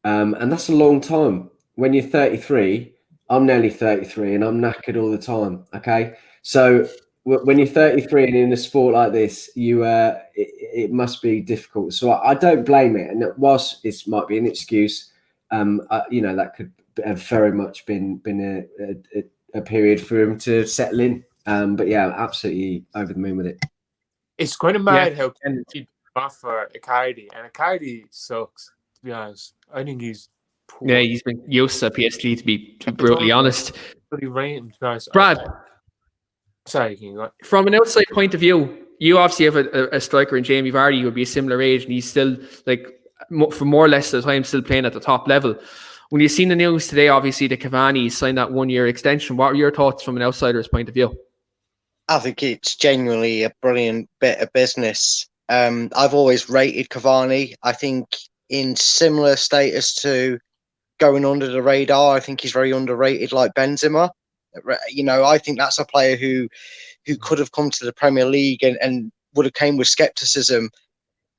and that's a long time. When you're 33. I'm nearly 33 and I'm knackered all the time. Okay. So when you're 33 and in a sport like this, it must be difficult. So I don't blame it. And whilst it might be an excuse, that could have very much been a period for him to settle in. But yeah, absolutely over the moon with it. It's kind of mad how people offer Icardi, and Icardi sucks, to be honest. I think he's poor. Yeah, he's been used at PSG, to be brutally honest. Brad, sorry, can you go? From an outside point of view, you obviously have a striker in Jamie Vardy who would be a similar age, and he's still, for more or less the time, still playing at the top level. When you've seen the news today, obviously, that Cavani signed that 1-year extension, what are your thoughts from an outsider's point of view? I think it's genuinely a brilliant bit of business. I've always rated Cavani. I think in similar status to going under the radar, I think he's very underrated, like Benzema. I think that's a player who could have come to the Premier League and would have came with skepticism.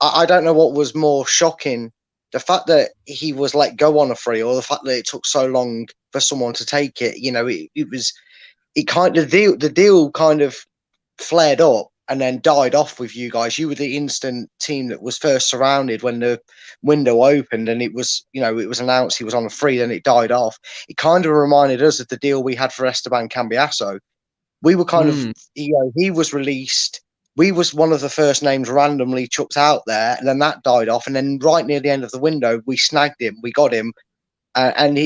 I don't know what was more shocking, the fact that he was let go on a free, or the fact that it took so long for someone to take it. The deal kind of flared up and then died off with you guys. You were the instant team that was first surrounded when the window opened, and it was announced he was on a free, then it died off. It kind of reminded us of the deal we had for Esteban Cambiasso. We were kind of, he was released. We was one of the first names randomly chucked out there, and then that died off. And then right near the end of the window, we snagged him. We got him, and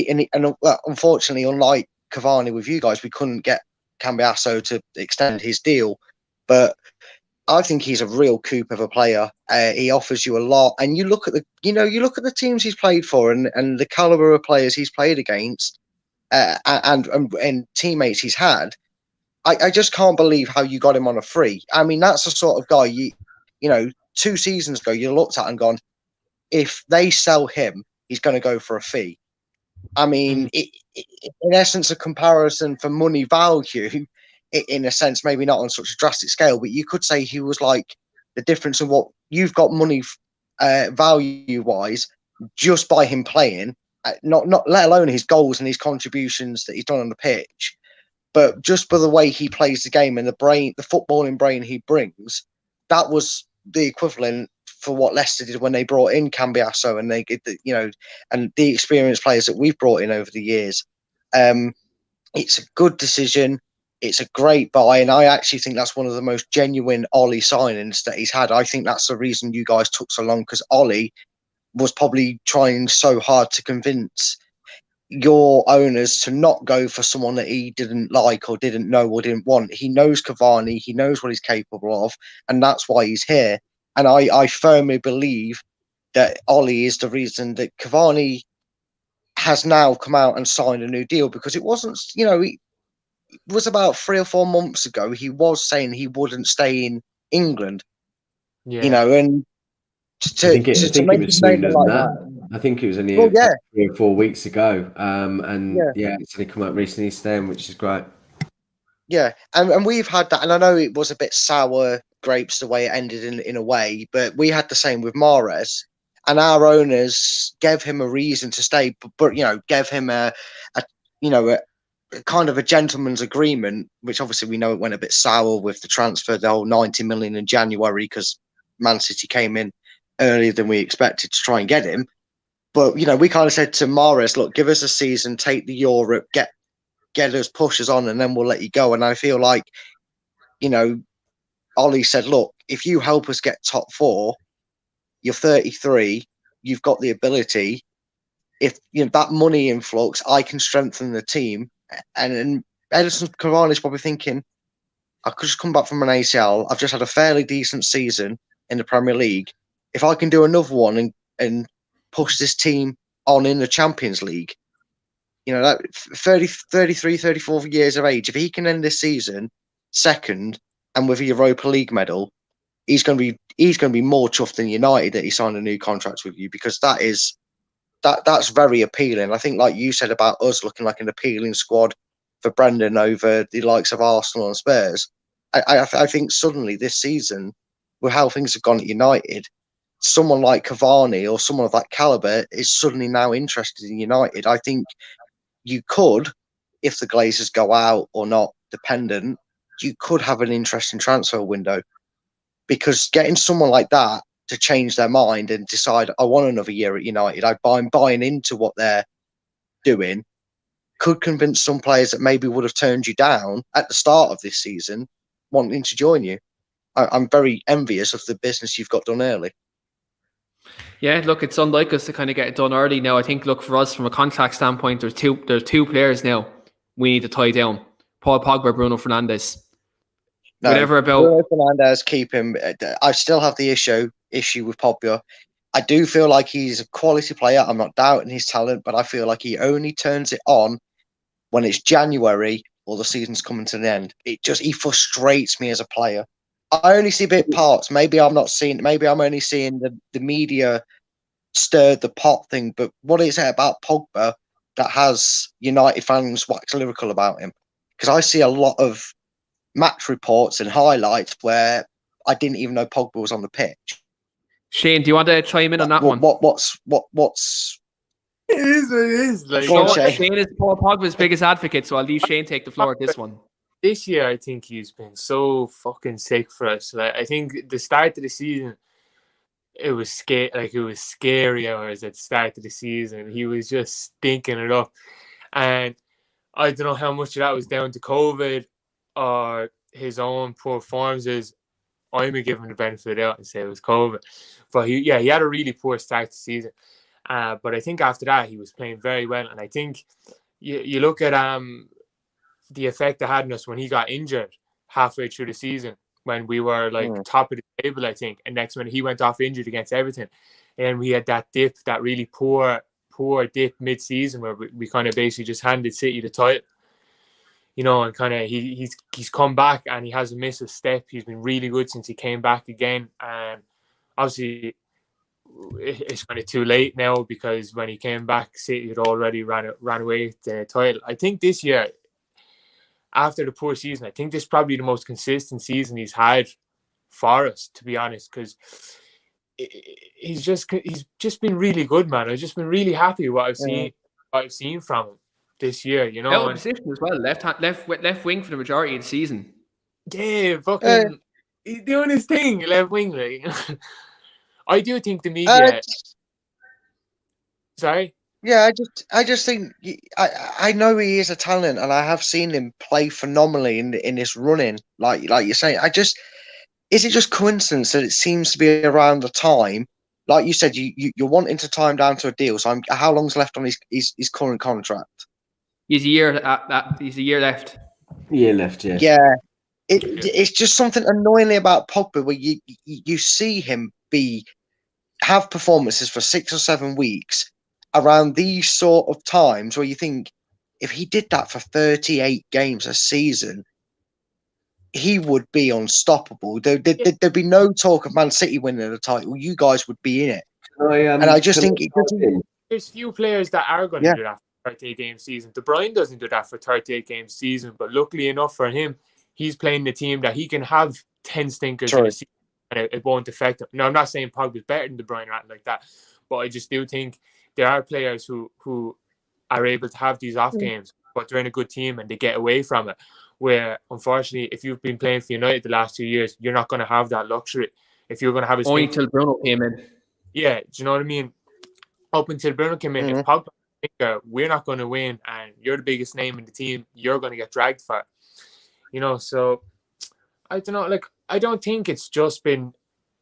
unfortunately, unlike Cavani with you guys, we couldn't get Cambiasso to extend his deal. But I think he's a real coup of a player. He offers you a lot, and you look at the teams he's played for, and the caliber of players he's played against, and teammates he's had. I just can't believe how you got him on a free. I mean, that's the sort of guy 2 seasons ago you looked at and gone, if they sell him, he's going to go for a fee. I mean, in essence, a comparison for money value. In a sense, maybe not on such a drastic scale, but you could say he was like the difference in what you've got money value wise just by him playing, not let alone his goals and his contributions that he's done on the pitch, but just by the way he plays the game and the footballing brain he brings. That was the equivalent for what Leicester did when they brought in Cambiasso, and they did and the experienced players that we've brought in over the years. It's a good decision. It's a great buy, and I actually think that's one of the most genuine Ollie signings that he's had. I think that's the reason you guys took so long, because Ollie was probably trying so hard to convince your owners to not go for someone that he didn't like or didn't know or didn't want. He knows Cavani, he knows what he's capable of, and that's why he's here. And I firmly believe that Ollie is the reason that Cavani has now come out and signed a new deal, because it wasn't, it was about 3 or 4 months ago he was saying he wouldn't stay in England. And to make it sooner than that. I think it was only 3 or 4 weeks ago. It's only come out recently, he's staying, which is great. Yeah, and we've had that, and I know it was a bit sour grapes the way it ended in a way, but we had the same with Mahrez, and our owners gave him a reason to stay, but gave him a kind of a gentleman's agreement, which obviously we know it went a bit sour with the transfer, the whole 90 million in January, because Man City came in earlier than we expected to try and get him. But we kind of said to Mahrez, look, give us a season, take the Europe, get us, push us on, and then we'll let you go. And I feel like, Ollie said, look, if you help us get top four, you're 33, you've got the ability. If that money influx, I can strengthen the team. And Edison Cavani's probably thinking, I could just come back from an ACL. I've just had a fairly decent season in the Premier League. If I can do another one and push this team on in the Champions League, that 33, 34 years of age, if he can end this season second and with a Europa League medal, he's going to be more chuffed than United that he signed a new contract with you, because that's very appealing. I think, like you said about us looking like an appealing squad for Brendan over the likes of Arsenal and Spurs. I think suddenly this season, with how things have gone at United, someone like Cavani or someone of that caliber is suddenly now interested in United. I think you could, if the Glazers go out or not dependent, you could have an interesting transfer window, because getting someone like that to change their mind and decide, I want another year at United, I'm buying into what they're doing, could convince some players that maybe would have turned you down at the start of this season wanting to join you. I'm very envious of the business you've got done early. Yeah, look, it's unlike us to kind of get it done early now. I think, look, for us from a contract standpoint, there's two players now we need to tie down: Paul Pogba, Bruno Fernandes. No, Whatever about Bruno Fernandes, keep him. I still have the issue with Pogba. I do feel like he's a quality player. I'm not doubting his talent, but I feel like he only turns it on when it's January or the season's coming to an end. He frustrates me as a player. I only see bit parts. Maybe I'm only seeing the media stirred the pot thing. But what is it about Pogba that has United fans wax lyrical about him? Because I see a lot of match reports and highlights where I didn't even know Pogba was on the pitch. Shane, do you want to chime in on that one? What's It is. Like, Shane is Paul Pogba's biggest advocate, so I'll leave Shane take the floor at this one. This year, I think he's been so fucking sick for us. Like, I think the start of the season, it was scary hours at the start of the season. He was just stinking it up, and I don't know how much of that was down to COVID or his own poor forms. I'm gonna give him the benefit of the doubt and say it was COVID, but he had a really poor start to the season. But I think after that he was playing very well, and I think you look at the effect it had on us when he got injured halfway through the season, when we were like top of the table, I think, and next minute he went off injured against Everton, and we had that dip, that really poor dip mid-season where we kind of basically just handed City the title, and kind of he's come back and he hasn't missed a step. He's been really good since he came back again, and obviously it's kind of too late now, because when he came back, City had already ran away with the title. I think this year, after the poor season, I think this is probably the most consistent season he's had for us, to be honest, because he's just been really good, man. I've just been really happy with what I've seen from him this year, Out of position as well, left wing for the majority of the season. Yeah, fucking he's doing his thing, left wing, like. I do think the media. Sorry. Yeah, I just think I know he is a talent, and I have seen him play phenomenally in this running. Like you're saying, is it just coincidence that it seems to be around the time, like you said, you're wanting to tie him down to a deal? So how long's left on his current contract? He's a year left. Year left, yeah. Yeah, it's just something annoyingly about Pogba where you see him have performances for 6 or 7 weeks around these sort of times where you think, if he did that for 38 games a season, he would be unstoppable. There'd be no talk of Man City winning the title. You guys would be in it. And I just think there's few players that are going to do that 38-game season. De Bruyne doesn't do that for 38-game season, but luckily enough for him, he's playing the team that he can have 10 stinkers in a season and it won't affect him. Now, I'm not saying Pogba's better than De Bruyne or anything like that, but I just do think there are players who are able to have these off games, but they're in a good team and they get away from it. Where, unfortunately, if you've been playing for United the last 2 years, you're not going to have that luxury. If you're going to have only until Bruno came in. Yeah, do you know what I mean? Up until Bruno came in, if Pogba we're not going to win and you're the biggest name in the team, you're going to get dragged for it. You know, so I don't know, like, I don't think it's just been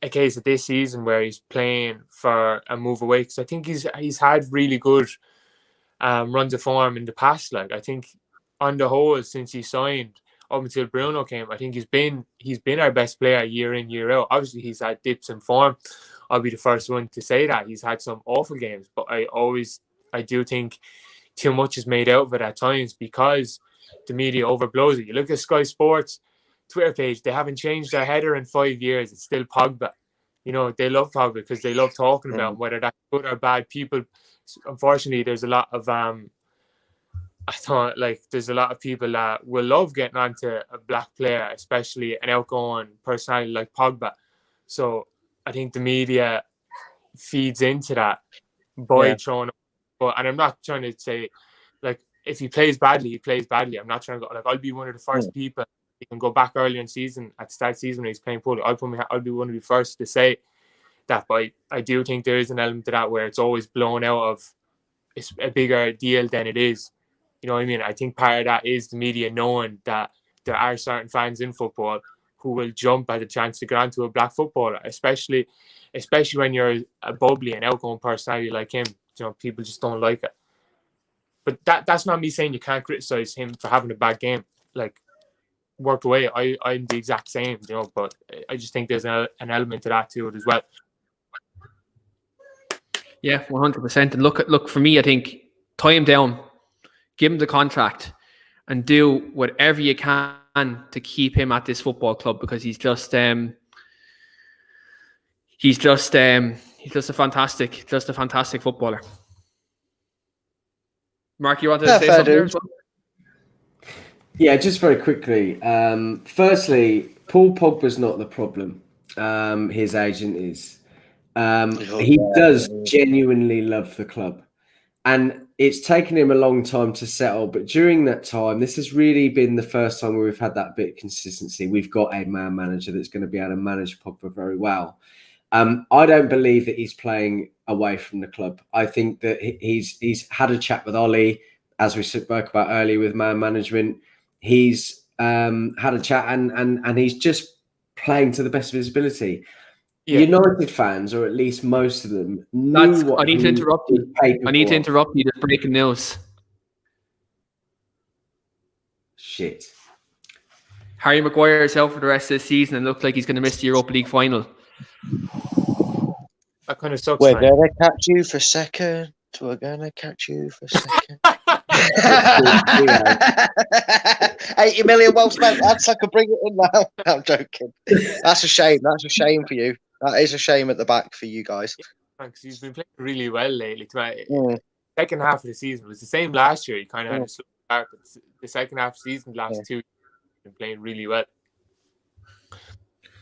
a case of this season where he's playing for a move away, because I think he's had really good runs of form in the past. Like, I think on the whole, since he signed up until Bruno came, I think he's been our best player year in, year out. Obviously, he's had dips in form. I'll be the first one to say that. He's had some awful games, but I do think too much is made out of it at times because the media overblows it. You look at Sky Sports Twitter page, they haven't changed their header in 5 years. It's still Pogba. You know, they love Pogba because they love talking about him, whether that's good or bad. People, unfortunately, there's a lot of there's a lot of people that will love getting onto a black player, especially an outgoing personality like Pogba. So I think the media feeds into that by throwing. And I'm not trying to say, like, if he plays badly, he plays badly. I'm not trying to go, like, I'll be one of the first people. You can go back earlier in season, at the start of the season when he's playing poorly. I'll be one of the first to say that. But I do think there is an element to that where it's always blown out of it's a bigger deal than it is. You know what I mean? I think part of that is the media knowing that there are certain fans in football who will jump at the chance to get onto a black footballer, especially when you're a bubbly and outgoing personality like him. You know, people just don't like it. But that's not me saying you can't criticize him for having a bad game. Like, work away. I'm the exact same, you know, but I just think there's an element to that to it as well. Yeah, 100%. And look for me, I think tie him down, give him the contract, and do whatever you can to keep him at this football club, because he's just a fantastic footballer. Mark, you want to say something there as well? Yeah, just very quickly. Firstly, Paul Pogba's not the problem. His agent is. He does genuinely love the club. And it's taken him a long time to settle. But during that time, this has really been the first time where we've had that bit of consistency. We've got a man manager that's going to be able to manage Pogba very well. I don't believe that he's playing away from the club. I think that he's had a chat with Ollie, as we spoke about earlier with man management. He's had a chat and he's just playing to the best of his ability. Yeah. United fans, or at least most of them, I need to interrupt you. There's breaking news. Shit. Harry Maguire is out for the rest of the season and looks like he's going to miss the Europa League final. That kind of sucks. We're going to catch you for second. We're going to catch you for second. 80 million well spent. That's, I could bring it in now. I'm joking. That's a shame. That's a shame for you. That is a shame at the back for you guys. Because he's been playing really well lately. Second half of the season was the same last year. He kind of had a slow start, but the second half of the season, last 2 years, he's been playing really well.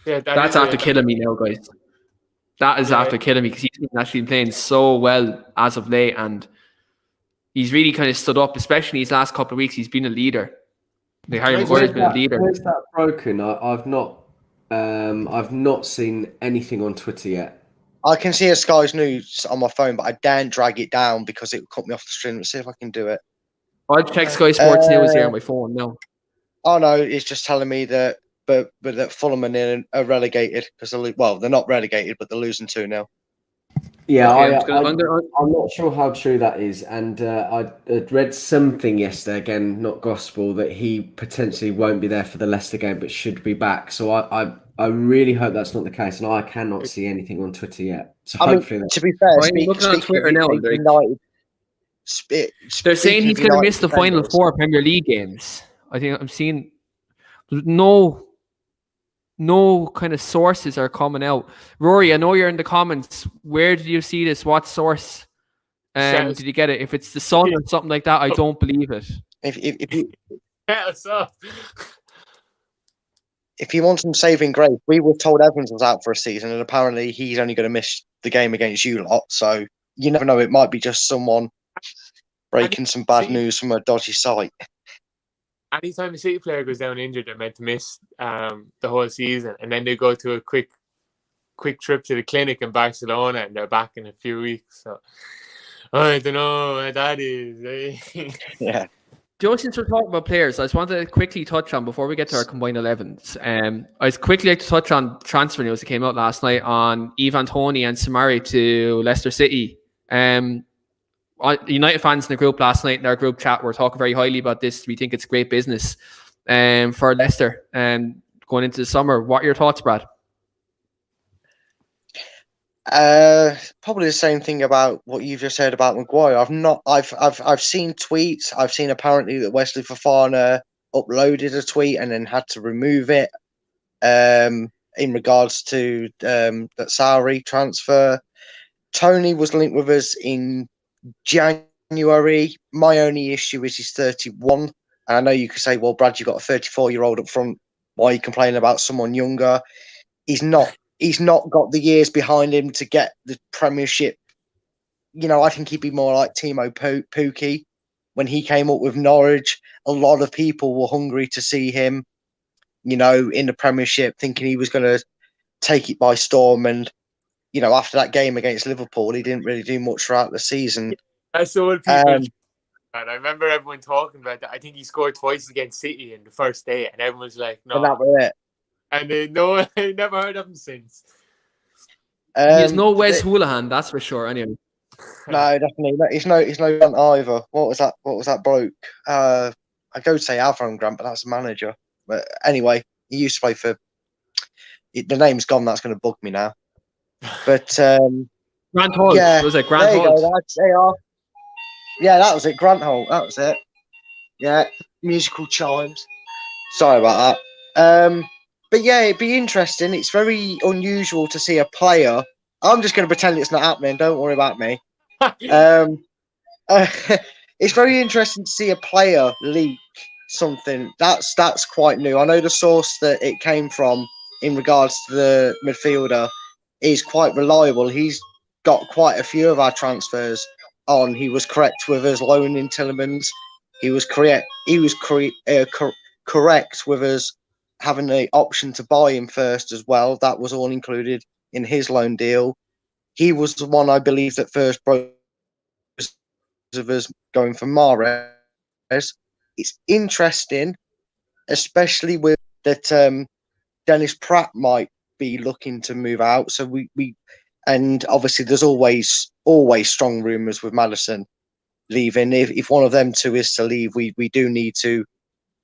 Yeah, that's after killing me now, guys. That is after killing me, because he's been actually playing so well as of late, and he's really kind of stood up, especially his last couple of weeks. He's been a leader. Harry Maguire's been a leader. Where's that broken? I've not seen anything on Twitter yet. I can see a Sky's News on my phone, but I daren't drag it down because it will cut me off the stream. Let's see if I can do it. I'll check Sky Sports News here on my phone now. Oh no, it's just telling me that that Fulham are relegated because they're not relegated, but they're losing 2-0. Yeah, I'm not sure how true that is, and I read something yesterday, again, not gospel, that he potentially won't be there for the Leicester game, but should be back. So I really hope that's not the case, and I cannot see anything on Twitter yet. So hopefully, to be fair, looking on Twitter now, they're saying he's going to miss the final 4 Premier League games. I think I'm seeing no kind of sources are coming out. Rory, I know you're in the comments. Where did you see this? What source Did you get it? If it's the Sun or something like that, I don't believe it. If you want some saving grace, we were told Evans was out for a season, and apparently he's only going to miss the game against you lot. So you never know; it might be just someone breaking some bad news from a dodgy site. Anytime a City player goes down injured, they're meant to miss the whole season, and then they go to a quick trip to the clinic in Barcelona, and they're back in a few weeks. So I don't know what that is. Yeah. Joe, since we're talking about players, I just wanted to quickly touch on, before we get to our combined 11s, I'd quickly like to touch on transfer news that came out last night on Ivan Toney and Samari to Leicester City. United fans in the group last night, in our group chat, were talking very highly about this. We think it's great business for Leicester going into the summer. What are your thoughts, Brad? Probably the same thing about what you've just said about Maguire. I've seen tweets. I've seen apparently that Wesley Fofana uploaded a tweet and then had to remove it in regards to that Sarri transfer. Toney was linked with us in January. My only issue is he's 31. And I know you could say, well, Brad, you've got a 34-year-old up front. Why are you complaining about someone younger? He's not got the years behind him to get the Premiership. You know, I think he'd be more like Timo Pukki when he came up with Norwich. A lot of people were hungry to see him, you know, in the Premiership, thinking he was going to take it by storm. And, you know, after that game against Liverpool, he didn't really do much throughout the season. I saw people. I remember everyone talking about that. I think he scored twice against City in the first day, and everyone's like, "No." And that was it. And no, I never heard of him since. He's no Wes Hoolahan, that's for sure. Anyway, no, definitely not. He's no Grant either. What was that bloke? I go to say Avram Grant, but that's the manager. But anyway, he used to play for. The name's gone. That's going to bug me now. But Grant Holt. Yeah, was it Grant there you Holt? go, lads. They are. Yeah, that was it. Grant Holt. That was it. Yeah, musical chimes. Sorry about that. But yeah, it'd be interesting. It's very unusual to see a player. I'm just going to pretend it's not happening. Don't worry about me. It's very interesting to see a player leak something. That's quite new. I know the source that it came from in regards to the midfielder is quite reliable. He's got quite a few of our transfers on. He was correct with us loaning Tillemans. He was correct with us having the option to buy him first as well. That was all included in his loan deal. He was the one, I believe, that first broke of us going for Mahrez. It's interesting, especially with that Dennis Pratt might be looking to move out. So we and obviously there's always strong rumours with Maddison leaving. If one of them two is to leave, we do need to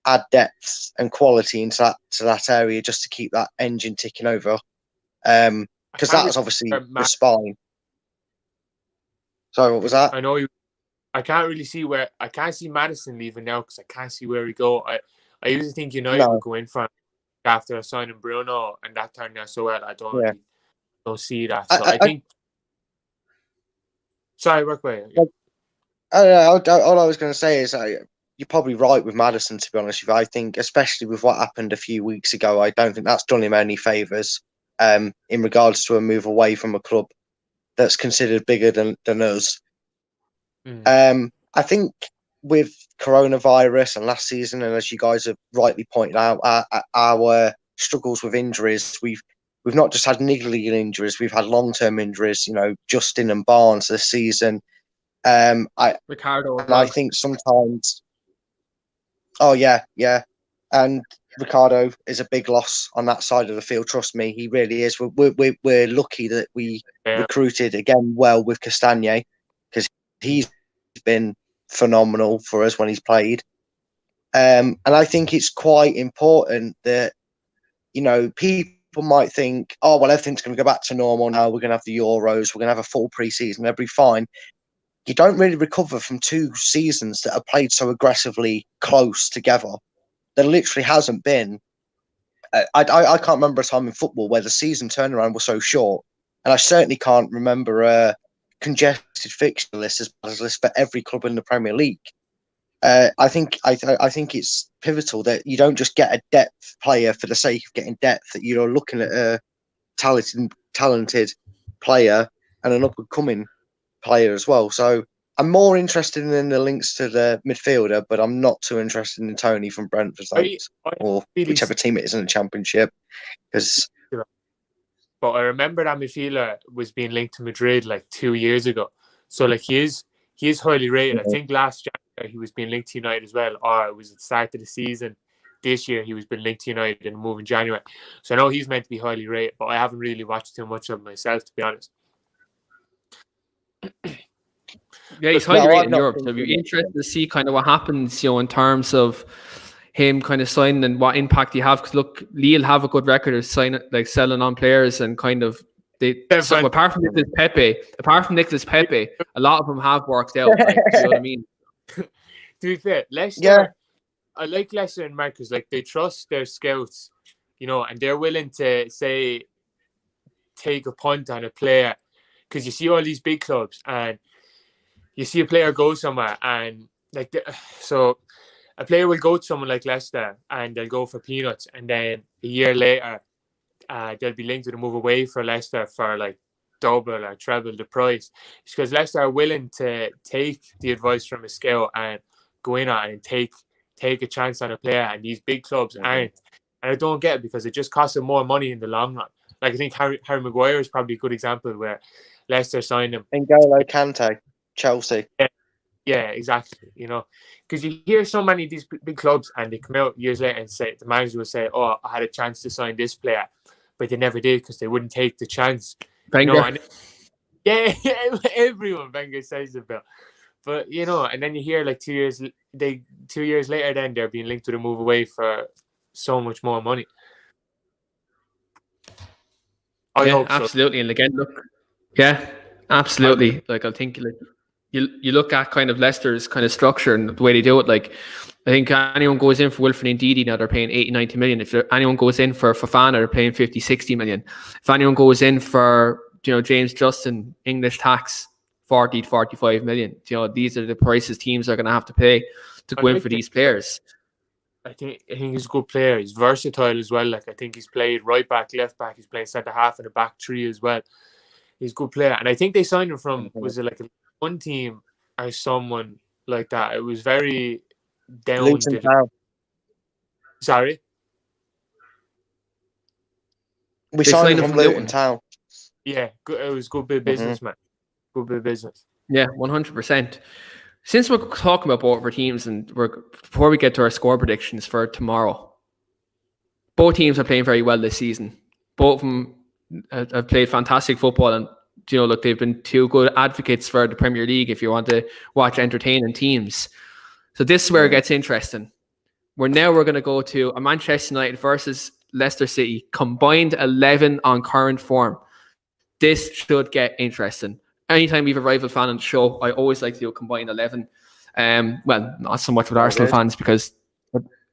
add depth and quality into that area just to keep that engine ticking over. Because that's obviously the spine. Sorry, what was that? I know I can't really see I can't see Maddison leaving now because I can't see where he go. I usually think United would go in for him after signing Bruno, and that turned out so well. I don't see that. So I think. Sorry, work away. I don't know. All I was going to say is you're probably right with Maddison, to be honest with you. I think, especially with what happened a few weeks ago, I don't think that's done him any favours in regards to a move away from a club that's considered bigger than us. I think with coronavirus and last season, and as you guys have rightly pointed out, our struggles with injuries, we've not just had niggling injuries, we've had long-term injuries, you know, Justin and Barnes this season. Ricardo. And I think sometimes... Oh, yeah. And Ricardo is a big loss on that side of the field. Trust me, he really is. We're lucky that we recruited again well with Castagne, because he's been phenomenal for us when he's played. And I think it's quite important that, you know, people might think, oh, well, everything's going to go back to normal now. We're going to have the Euros. We're going to have a full pre-season. It'll be fine. You don't really recover from 2 seasons that are played so aggressively close together. There literally hasn't been. I can't remember a time in football where the season turnaround was so short, and I certainly can't remember congested fixture list as bad as list for every club in the Premier League. I think it's pivotal that you don't just get a depth player for the sake of getting depth. That you're looking at a talented player and an up and coming player as well. So I'm more interested in the links to the midfielder, but I'm not too interested in Tony from Brentford or whichever team it is in the Championship. Because, but I remember that midfielder was being linked to Madrid like 2 years ago. So like he is highly rated. I think last January he was being linked to United as well, or it was at the start of the season. This year he was being linked to United and move in January. So I know he's meant to be highly rated, but I haven't really watched too much of him myself, to be honest. Yeah, he's highly rated in Europe. So it'd be interesting to see kind of what happens, in terms of him kind of signing and what impact he have. Because look, Lille have a good record of selling on players and kind of apart from Nicolas Pepe, a lot of them have worked out. Like, you know what I mean? To be fair, Leicester, I like Leicester and Marcus. Like they trust their scouts, and they're willing to take a punt on a player, because you see all these big clubs and you see a player go somewhere and so a player will go to someone like Leicester and they'll go for peanuts, and then a year later they'll be linked to the move away for Leicester for like double or treble the price. It's because Leicester are willing to take the advice from a scout and go in on it and take a chance on a player, and these big clubs aren't. And I don't get it, because it just costs them more money in the long run. Like I think Harry Maguire is probably a good example where Leicester signed him. N'Golo Kante, Chelsea. Yeah, exactly. Because you hear so many of these big clubs and they come out years later and say, the manager will say, "Oh, I had a chance to sign this player," but they never did because they wouldn't take the chance. Wenger. Everyone Wenger says about. But and then you hear like 2 years later, then they're being linked to the move away for so much more money. I hope so. Absolutely. And again, look, absolutely. Like I think you look at kind of Leicester's kind of structure and the way they do it. Like I think anyone goes in for Wilfred Ndidi now, they're paying 80-90 million. If anyone goes in for Fofana, they're paying 50-60 million. If anyone goes in for James Justin, English tax, 40 to 45 million. These are the prices teams are going to have to pay to go in for these players. I think he's a good player. He's versatile as well. Like I think he's played right back, left back. He's playing centre half and a back three as well. He's a good player, and I think they signed him from was it like one team or someone like that. It was very down. Luton Town. Sorry, we signed him from Luton Town. Yeah, it was good bit of business, man. Good bit of business. Yeah, 100%. Since we're talking about both of our teams, and before we get to our score predictions for tomorrow, both teams are playing very well this season. Both of them have played fantastic football, and look, they've been two good advocates for the Premier League if you want to watch entertaining teams. So this is where it gets interesting. We're going to go to a Manchester United versus Leicester City, combined 11 on current form. This should get interesting. Anytime we have a rival fan on the show, I always like to do a combined 11. Well, not so much with Arsenal fans, because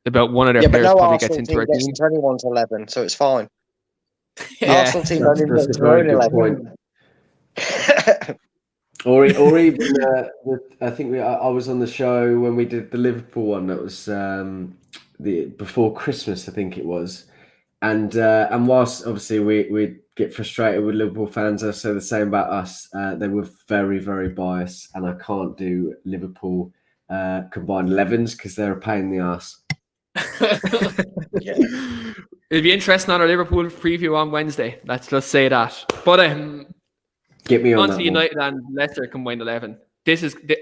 about one of their players probably gets into our team. Into anyone's 11, so it's fine. Arsenal team only gets their own 11. or even I think I was on the show when we did the Liverpool one. That was before Christmas, I think it was. And whilst obviously we get frustrated with Liverpool fans, I say the same about us. They were very, very biased, and I can't do Liverpool combined 11s because they're a pain in the arse. It'll be interesting on our Liverpool preview on Wednesday. Let's just say that. But get me on to United and Leicester combined 11.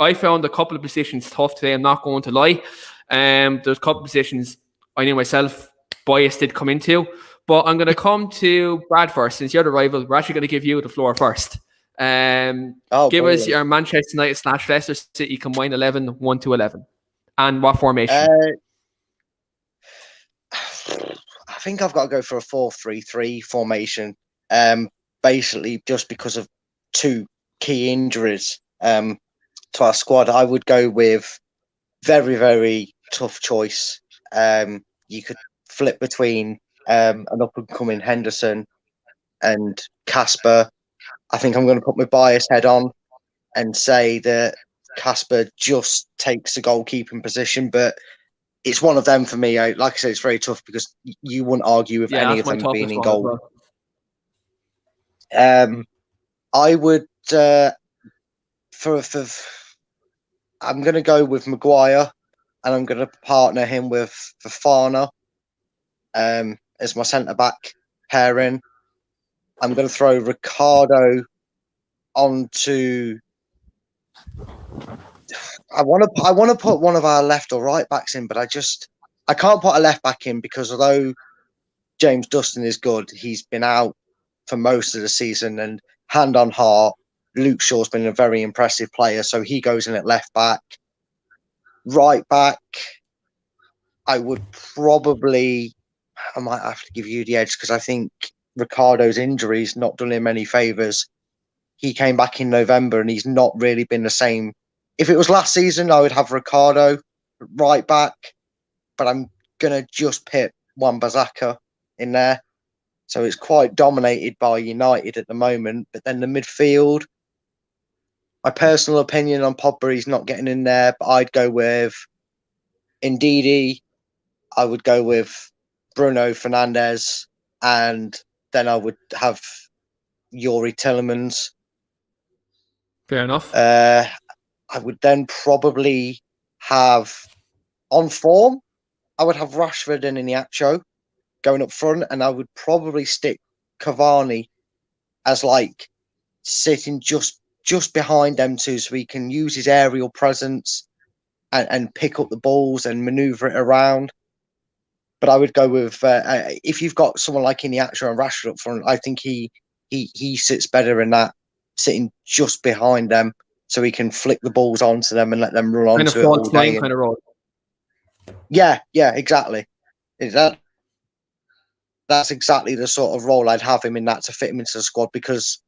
I found a couple of positions tough today. I'm not going to lie. There's a couple of positions I knew myself bias did come into, but I'm going to come to Brad first. Since you're the rival, we're actually going to give you the floor first. Give us your Manchester United / Leicester City combined 11, 1-11, and what formation? I think I've got to go for a 4-3-3 formation. Basically, just because of two key injuries to our squad, I would go with very, very tough choice. You could flip between an up-and-coming Henderson and Casper. I think I'm going to put my bias head on and say that Casper just takes the goalkeeping position, but it's one of them for me. Like I said, it's very tough because you wouldn't argue with any of that's my them being toughest in one as goal. well. I would I'm going to go with Maguire, and I'm going to partner him with Fofana as my centre back pairing. I'm going to throw Ricardo onto. I want to put one of our left or right backs in, but I can't put a left back in because although James Dustin is good, he's been out for most of the season, and hand on heart, Luke Shaw's been a very impressive player, so he goes in at left back. Right back, I might have to give you the edge because I think Ricardo's injury's not done him any favours. He came back in November and he's not really been the same. If it was last season, I would have Ricardo right back, but I'm going to just put Wan-Bissaka in there. So it's quite dominated by United at the moment. But then the midfield, my personal opinion on Pogba, he's not getting in there, but I'd go with Ndidi. I would go with Bruno Fernandes, and then I would have Yuri Tillemans. Fair enough. I would then probably have, on form, I would have Rashford and Iheanacho going up front, and I would probably stick Cavani as like sitting just behind them two, so he can use his aerial presence and pick up the balls and manoeuvre it around. But I would go with if you've got someone like Iheanacho and Rashford up front, I think he sits better in that, sitting just behind them, so he can flick the balls onto them and let them run onto Kind of it all false day. line kind of role. Yeah, exactly. That's exactly the sort of role I'd have him in, that to fit him into the squad, because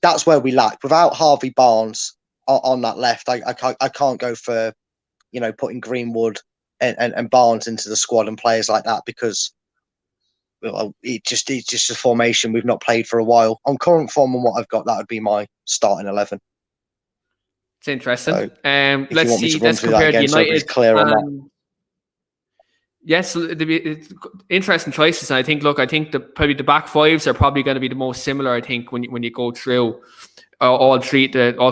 that's where we lack. Without Harvey Barnes on that left, I can't go for, putting Greenwood and Barnes into the squad and players like that, because it's just a formation we've not played for a while. On current form and what I've got, that would be my starting 11. It's interesting. So, let's see. Let's compare the United. Clear on that. Yes, it's interesting choices. And I think probably the back fives are probably going to be the most similar. I think when you go through all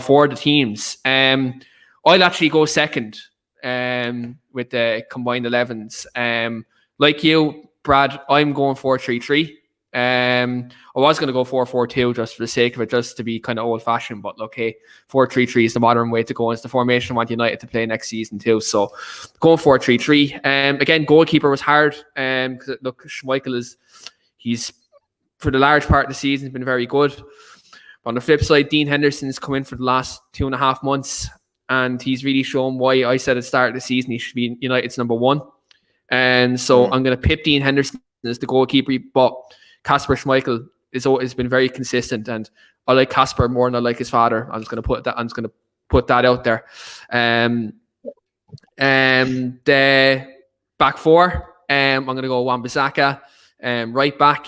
four of the teams. I'll actually go second with the combined 11s. Like you, Brad, I'm going 4-3-3. I was going to go 4-4-2 just for the sake of it, just to be kind of old fashioned, but okay, 4-3-3 is the modern way to go. It's the formation I want United to play next season too. So going 4-3-3. Again, goalkeeper was hard. Because look, Schmeichel he's for the large part of the season been very good. But on the flip side, Dean Henderson's come in for the last 2.5 months, and he's really shown why I said at the start of the season he should be United's number one. And so I'm going to pip Dean Henderson as the goalkeeper, but Kasper Schmeichel has been very consistent, and I like Kasper more than I like his father. I'm just going to put that out there. The back four, I'm going to go Wan-Bissaka. Right back,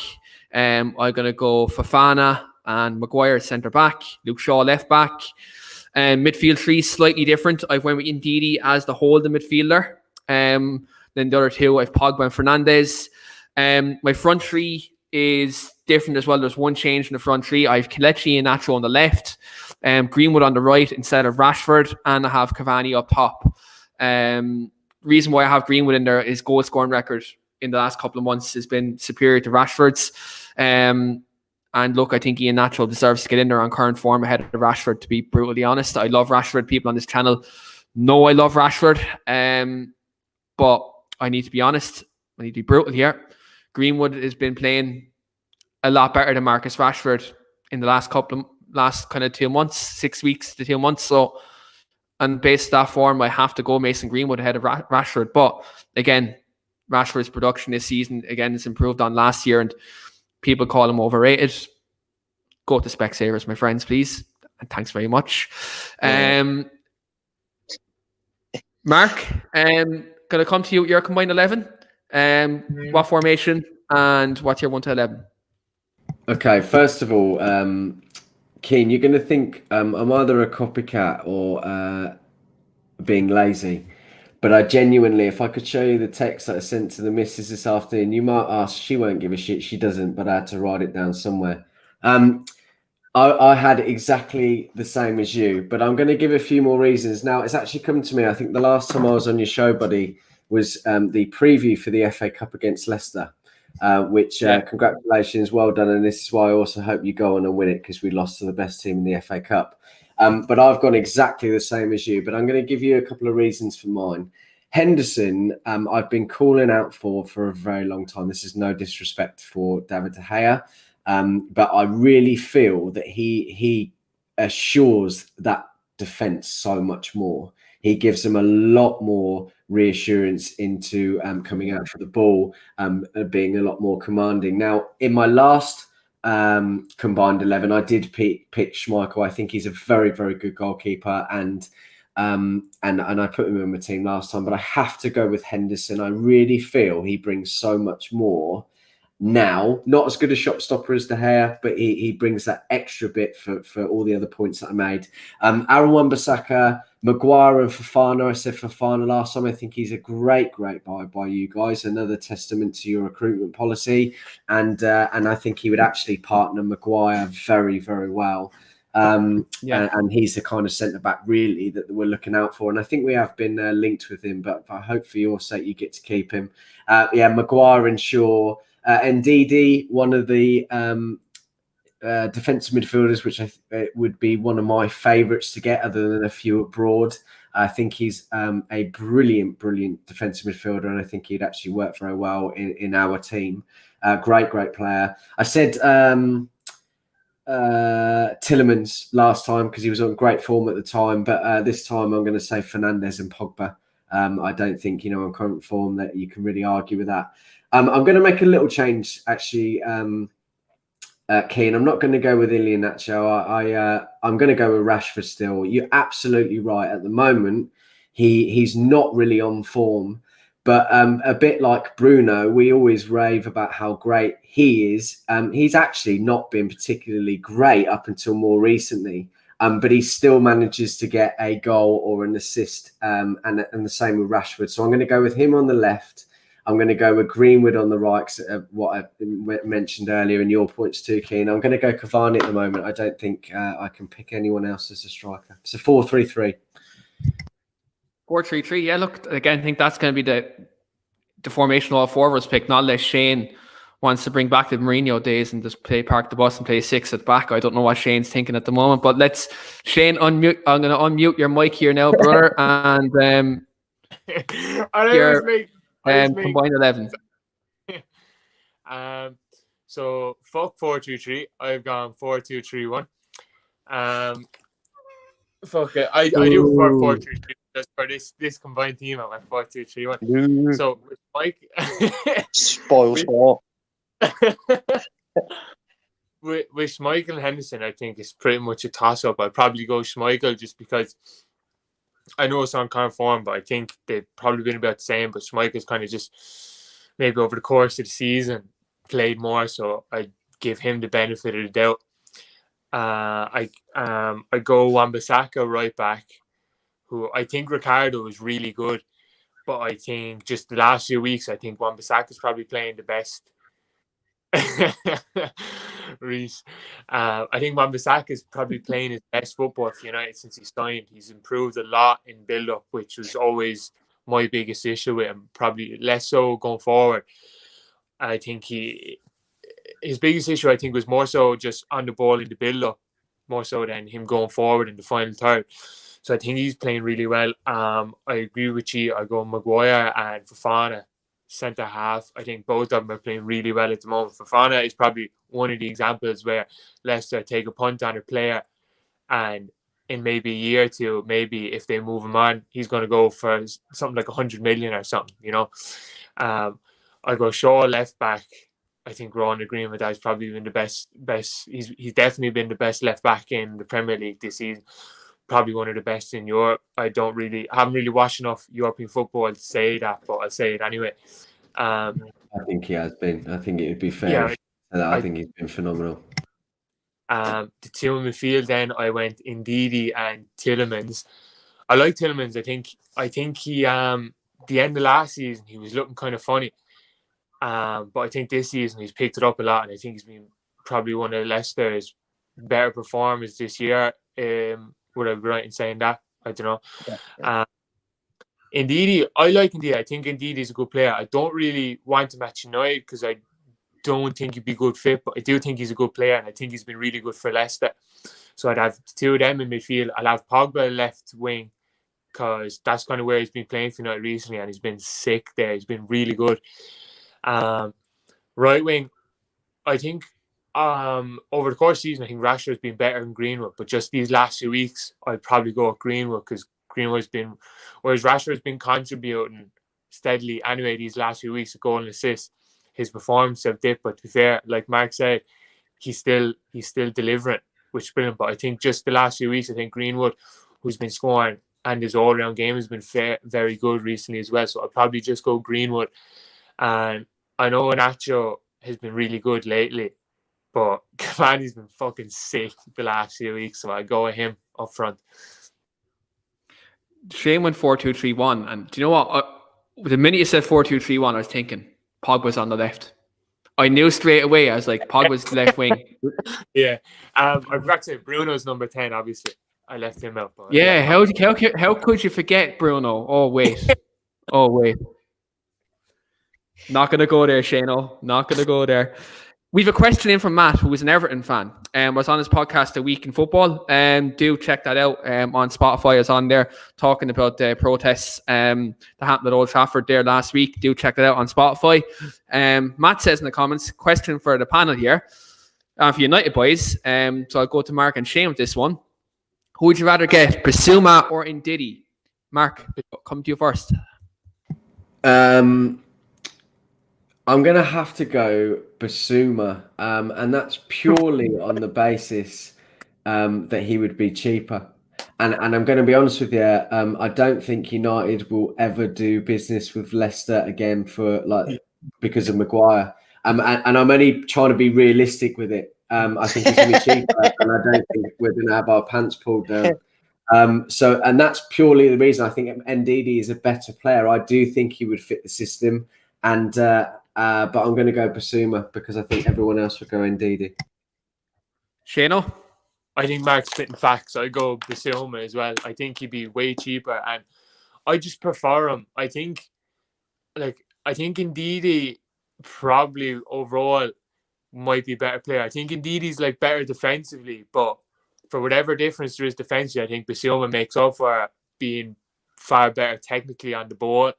I'm going to go Fofana and Maguire centre back. Luke Shaw left back. Midfield three slightly different. I went with Ndidi as the holding midfielder. Then the other two, I've Pogba and Fernandes. My front three is different as well. There's one change in the front three. I have Kelechi and Nacho on the left, Greenwood on the right instead of Rashford, and I have Cavani up top. Reason why I have Greenwood in there is goal scoring record in the last couple of months has been superior to Rashford's. And look, I think Iheanacho deserves to get in there on current form ahead of Rashford, to be brutally honest. I love Rashford. People on this channel know I love Rashford. But I need to be honest. I need to be brutal here. Greenwood has been playing a lot better than Marcus Rashford in the last kind of 2 months, 6 weeks to 2 months. So, and based on that form, I have to go Mason Greenwood ahead of Rashford. But again, Rashford's production this season again is improved on last year, and people call him overrated. Go to Specsavers, my friends, please, and thanks very much. Mark, gonna come to you. Your combined 11. What formation and what's your 1 to 11? Okay, first of all, Keane, you're going to think I'm either a copycat or being lazy. But I genuinely, if I could show you the text that I sent to the missus this afternoon, you might ask, she won't give a shit. She doesn't, but I had to write it down somewhere. I had exactly the same as you, but I'm going to give a few more reasons. Now, it's actually come to me. I think the last time I was on your show, buddy, was the preview for the FA Cup against Leicester, which congratulations, well done. And this is why I also hope you go on and win it, because we lost to the best team in the FA Cup. But I've gone exactly the same as you, but I'm going to give you a couple of reasons for mine. Henderson, I've been calling out for a very long time. This is no disrespect for David De Gea. But I really feel that he assures that defense so much more. He gives them a lot more reassurance into coming out for the ball, being a lot more commanding. Now, in my last combined 11, I did pick Schmeichel. I think he's a very, very good goalkeeper, and I put him in my team last time. But I have to go with Henderson. I really feel he brings so much more. Now, not as good a shot stopper as De Gea, but he brings that extra bit for all the other points that I made. Aaron Wan-Bissaka, Maguire and Fofana. I said Fofana last time. I think he's a great buy by you guys. Another testament to your recruitment policy. And I think he would actually partner Maguire very, very well. And he's the kind of centre-back really that we're looking out for. And I think we have been linked with him, but I hope for your sake you get to keep him. Maguire and Shaw. And Ndidi, one of the defensive midfielders, which would be one of my favourites to get, other than a few abroad. I think he's a brilliant defensive midfielder, and I think he'd actually work very well in our team. Great player. I said Tielemans last time because he was on great form at the time, but this time I'm going to say Fernandes and Pogba. I don't think, on current form, that you can really argue with that. I'm going to make a little change, actually, Keane. I'm not going to go with Iheanacho. I'm going to go with Rashford still. You're absolutely right. At the moment, he's not really on form. But a bit like Bruno, we always rave about how great he is. He's actually not been particularly great up until more recently. But he still manages to get a goal or an assist, and the same with Rashford. So I'm going to go with him on the left. I'm going to go with Greenwood on the right, what I mentioned earlier, and your points too, Keane. I'm going to go Cavani at the moment. I don't think I can pick anyone else as a striker. It's a 4-3-3. 4-3-3. Yeah, look, again, I think that's going to be the formation all forwards pick, not unless Shane wants to bring back the Mourinho days and just park the bus and play 6 at the back. I don't know what Shane's thinking at the moment, but Shane, unmute. I'm going to unmute your mic here now, brother, and combined 11. So fuck 4-2-3. I've gone 4-2-3-1. Fuck it. I do 4-4-2-3 just for this combined team. I went 4-2-3-1. So with Mike, spoil sport. with Schmeichel and Henderson, I think it's pretty much a toss-up. I'd probably go Schmeichel just because I know it's on current form, but I think they've probably been about the same. But Schmeichel's kind of just maybe over the course of the season played more, so I give him the benefit of the doubt. I go Wan-Bissaka right back, who I think Ricardo is really good, but I think just the last few weeks, I think Wan-Bissaka is probably playing the best. Reece, I think Wan-Bissaka is probably playing his best football for United since he signed. He's improved a lot in build-up, which was always my biggest issue with him, probably less so going forward. I think his biggest issue, I think, was more so just on the ball in the build-up, more so than him going forward in the final third. So I think he's playing really well. I agree with you. I go Maguire and Fofana, centre half. I think both of them are playing really well at the moment. Fofana is probably one of the examples where Leicester take a punt on a player, and in maybe a year or two, maybe if they move him on, he's going to go for something like 100 million or something, I go Shaw left back. I think we're all in agreement with that. He's probably been the best. He's definitely been the best left back in the Premier League this season. Probably one of the best in Europe. I haven't really watched enough European football to say that, but I'll say it anyway. I think he has been. I think it would be fair. I think he's been phenomenal. The two in midfield, then I went Ndidi and Tielemans. I like Tielemans. I think he the end of last season he was looking kind of funny. But I think this season he's picked it up a lot, and I think he's been probably one of Leicester's better performers this year. Would I be right in saying that? I don't know. Yeah. Ndidi, I like Ndidi. I think Ndidi is a good player. I don't really want him at United because I don't think he'd be good fit, but I do think he's a good player, and I think he's been really good for Leicester. So I'd have two of them in midfield. I'll have Pogba left wing because that's kind of where he's been playing for United recently, and he's been sick there. He's been really good. Right wing, I think over the course of the season, I think Rashford's been better than Greenwood, but just these last few weeks, I'd probably go with Greenwood because Greenwood's been, whereas Rashford's been contributing steadily anyway these last few weeks of goal and assists. His performance have dipped, but to be fair, like Mark said, he's still delivering, which is brilliant. But I think just the last few weeks, I think Greenwood, who's been scoring, and his all-round game has been very good recently as well. So I'll probably just go Greenwood. And I know Nacho has been really good lately, but Cavani's been fucking sick the last few weeks, so I go with him up front. Shane went 4-2-3-1, and do you know what? The minute you said 4-2-3-1, I was thinking Pogba's on the left. I knew straight away. I was like, Pogba's left wing. Yeah. I forgot to say Bruno's number 10, obviously. I left him out. But yeah, how could you forget Bruno? Oh, wait. Not going to go there, Shano. Not going to go there. We've a question in from Matt, who is an Everton fan, and was on his podcast A Week in Football. Do check that out on Spotify. I was on there talking about the protests that happened at Old Trafford there last week. Do check that out on Spotify. Matt says in the comments, question for the panel here, for United boys. So I'll go to Mark and Shane with this one. Who would you rather get, Bissouma or Ndidi? Mark, come to you first. I'm going to have to go Bissouma, and that's purely on the basis that he would be cheaper. And I'm going to be honest with you, I don't think United will ever do business with Leicester again because of Maguire. And I'm only trying to be realistic with it. I think he's going to be cheaper, and I don't think we're going to have our pants pulled down. And that's purely the reason. I think Ndidi is a better player. I do think he would fit the system, and but I'm going to go Bissouma because I think everyone else would go Ndidi. Shano? I think Mark's spitting facts. I go Bissouma as well. I think he'd be way cheaper, and I just prefer him. I think Ndidi probably overall might be a better player. I think Ndidi's better defensively, but for whatever difference there is defensively, I think Bissouma makes up for being far better technically on the ball,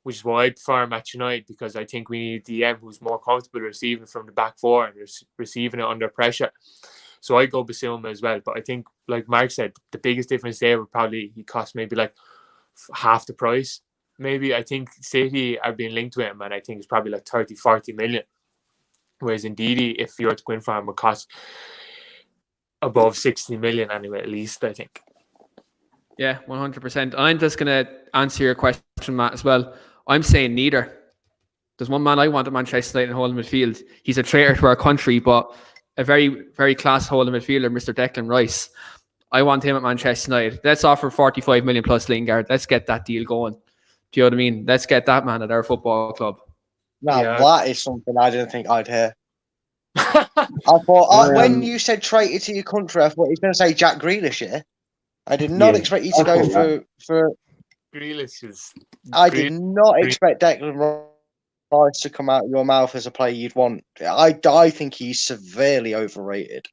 which is why I prefer him at United, because I think we need a DM who's more comfortable receiving from the back four and receiving it under pressure. So I go Bissouma as well. But I think, like Mark said, the biggest difference there would probably he cost maybe half the price. Maybe I think City are being linked to him, and I think it's probably 30-40 million. Whereas Ndidi, if you were to go in for him, would cost above 60 million anyway, at least, I think. Yeah, 100%. I'm just going to answer your question, Matt, as well. I'm saying neither. There's one man I want at Manchester United in holding midfield. He's a traitor to our country, but a very, very class holding midfielder, Mr. Declan Rice. I want him at Manchester United. Let's offer 45 million plus Lingard. Let's get that deal going. Do you know what I mean? Let's get that man at our football club. Now, that is something I didn't think I'd hear. I thought, when you said traitor to your country, I thought he was going to say Jack Grealish here. I did not expect you to go for Grealish. I did not expect Declan Rice to come out of your mouth as a player you'd want. I think he's severely overrated.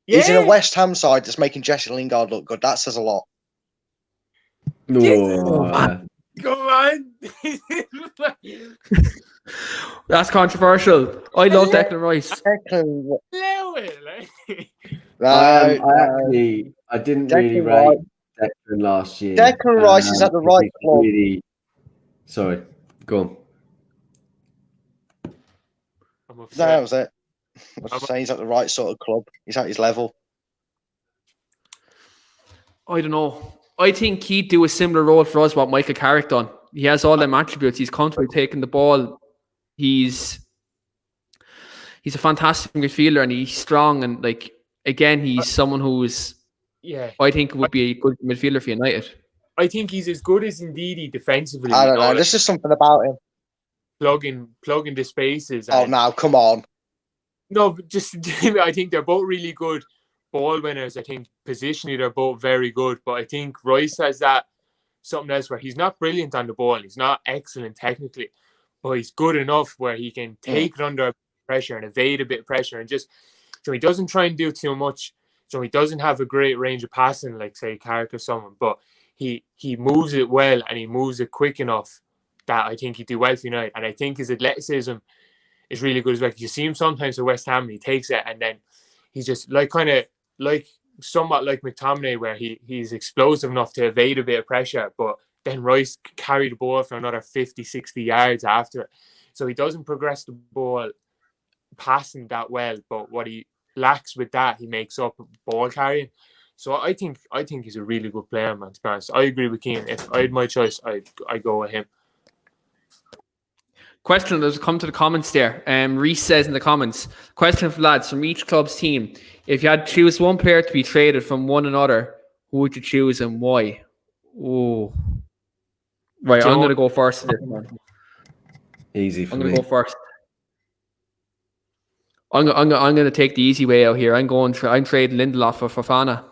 Yeah. He's in a West Ham side that's making Jesse Lingard look good. That says a lot. Go on. That's controversial. I love Declan Rice. I didn't really rate Declan last year. Declan Rice is at the right club. Sorry, go on. That was it. I was just saying he's at the right sort of club. He's at his level. I don't know. I think he'd do a similar role for us what Michael Carrick done. He has all them attributes. He's comfortable taking the ball. He's a fantastic midfielder, and he's strong, and again, he's someone who's, Yeah, I think, would be a good midfielder for United. I think he's as good as Ndidi defensively. I don't know. Like, There's just something about him. plugging the spaces. Oh, And, now, come on. no, but just I think they're both really good ball winners. I think positionally they're both very good. But I think Rice has that something else where he's not brilliant on the ball. He's not excellent technically, but he's good enough where he can take it under pressure and evade a bit of pressure, and just so he doesn't try and do too much. So he doesn't have a great range of passing, like say Carrick or someone, but he moves it well and he moves it quick enough that I think he'd do well for United. And I think his athleticism is really good as well. You see him sometimes at West Ham and he takes it and then he's just somewhat like McTominay, where he's explosive enough to evade a bit of pressure, but then Rice can carry the ball for another 50, 60 yards after it. So he doesn't progress the ball passing that well, but what he lacks with that, he makes up ball carrying. So I think he's a really good player, man, to be honest. I agree with Keane. If I had my choice, I'd go with him. Question, there's come to the comments there. Reese says in the comments, question for lads, from each club's team, if you had to choose one player to be traded from one another, who would you choose and why? Oh, right, I'm going to go first. Easy for me. I'm going to go first. I'm going to take the easy way out here. I'm trading Lindelof for Fofana.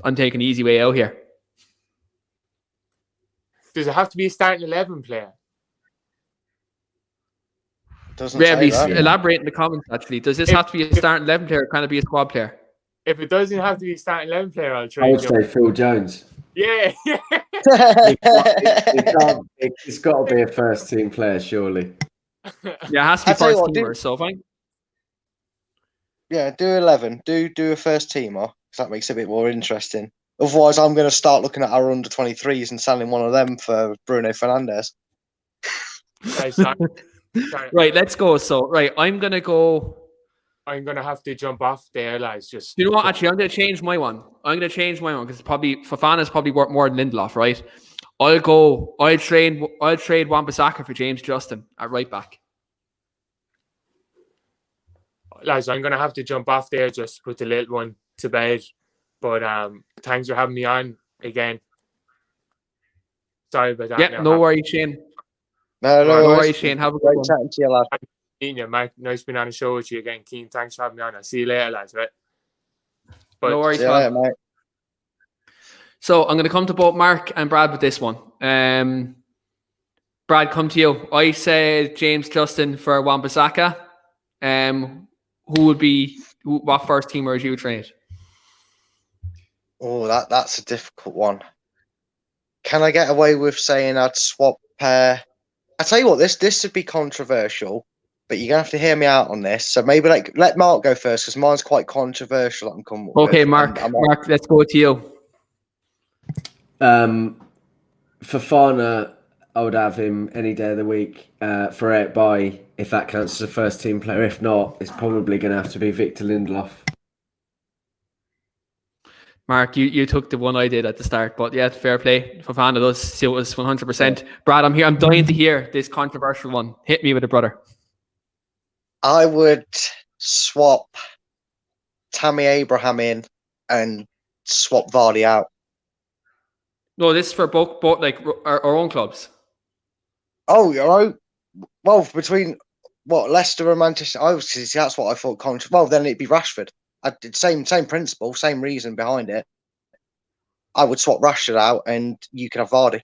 I'm taking the easy way out here. Does it have to be a starting 11 player? Elaborate in the comments, actually. Does this have to be a starting 11 player or can it be a squad player? If it doesn't have to be a starting 11 player, I'll trade. I would say Phil Jones. Yeah. It's got to be a first team player, surely. Yeah, it has to be first teamer. So fine. Yeah, do 11. Do a first teamer, because that makes it a bit more interesting. Otherwise, I'm going to start looking at our under 23s and selling one of them for Bruno Fernandes. Right, let's go. So, right, I'm going to go. I'm going to have to jump off there, lads. Just you know what? Actually, I'm going to change my one. Because Fofana's probably worth more than Lindelof, right? I'll trade Wan-Bissaka for James Justin at right back. Lads, I'm going to have to jump off there, just put the little one to bed. But thanks for having me on again. Sorry about that. Yeah, no worries, Shane. No worries, Shane. Have a good one. Chatting to you, lad. Yeah, Mark, nice being on the show with you again. Keane, thanks for having me on. I'll see you later, lads. Right? No worries, see you later, mate. So I'm going to come to both Mark and Brad with this one. Brad, come to you. I said James Justin for Wan-Bissaka. What first teamer would you trade? Oh, that's a difficult one. Can I get away with saying I'd swap pair? I tell you what, this would be controversial, but you're gonna have to hear me out on this. So maybe let Mark go first, because mine's quite controversial. That I'm coming with. Okay, Mark. Mark, let's go to you. Fofana, I would have him any day of the week for 8 if that counts as a first team player. If not, it's probably going to have to be Victor Lindelof. Mark, you took the one I did at the start, but yeah, fair play. Fofana does suit us 100%. Brad, I'm here. I'm dying to hear this controversial one. Hit me with it, brother. I would swap Tammy Abraham in and swap Vardy out. No, this is for both like our own clubs. Oh, you're right. Well, between Leicester and Manchester, that's what I thought. Well, then it'd be Rashford. I did same principle, same reason behind it. I would swap Rashford out, and you can have Vardy.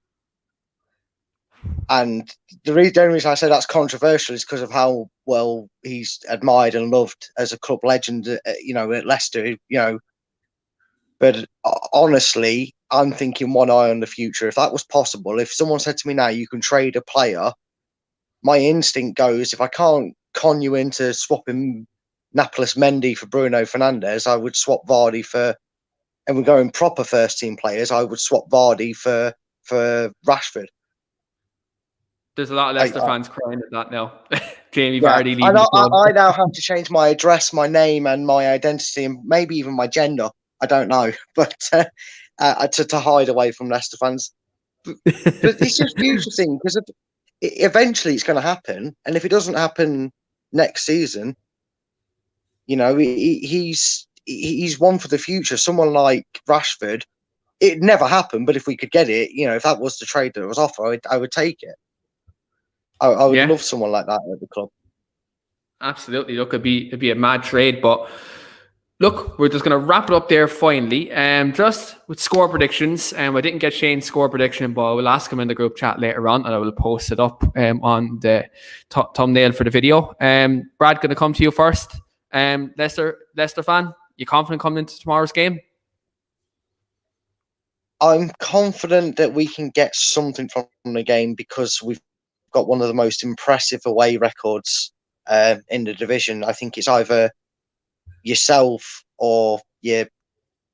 And the only reason I say that's controversial is because of how well he's admired and loved as a club legend. At Leicester. But honestly, I'm thinking one eye on the future. If that was possible, if someone said to me now, you can trade a player, my instinct goes, if I can't con you into swapping Napolis Mendy for Bruno Fernandes, I would swap Vardy and we're going proper first team players, I would swap Vardy for Rashford. There's a lot of Leicester fans crying at that now. Jamie Vardy leaving. I now have to change my address, my name, and my identity, and maybe even my gender. I don't know, but to hide away from Leicester fans. But it's just a future thing, because eventually it's going to happen, and if it doesn't happen next season, he's he's one for the future. Someone like Rashford, it never happened, but if we could get it, if that was the trade that was offered, I would take it. I would love someone like that at the club. Absolutely. Look, it'd be a mad trade, but look, we're just going to wrap it up there finally. Just with score predictions. I didn't get Shane's score prediction, but I will ask him in the group chat later on, and I will post it up on the thumbnail for the video. Brad, going to come to you first. Leicester fan, you confident coming into tomorrow's game? I'm confident that we can get something from the game because we've got one of the most impressive away records in the division. I think it's either yourself or your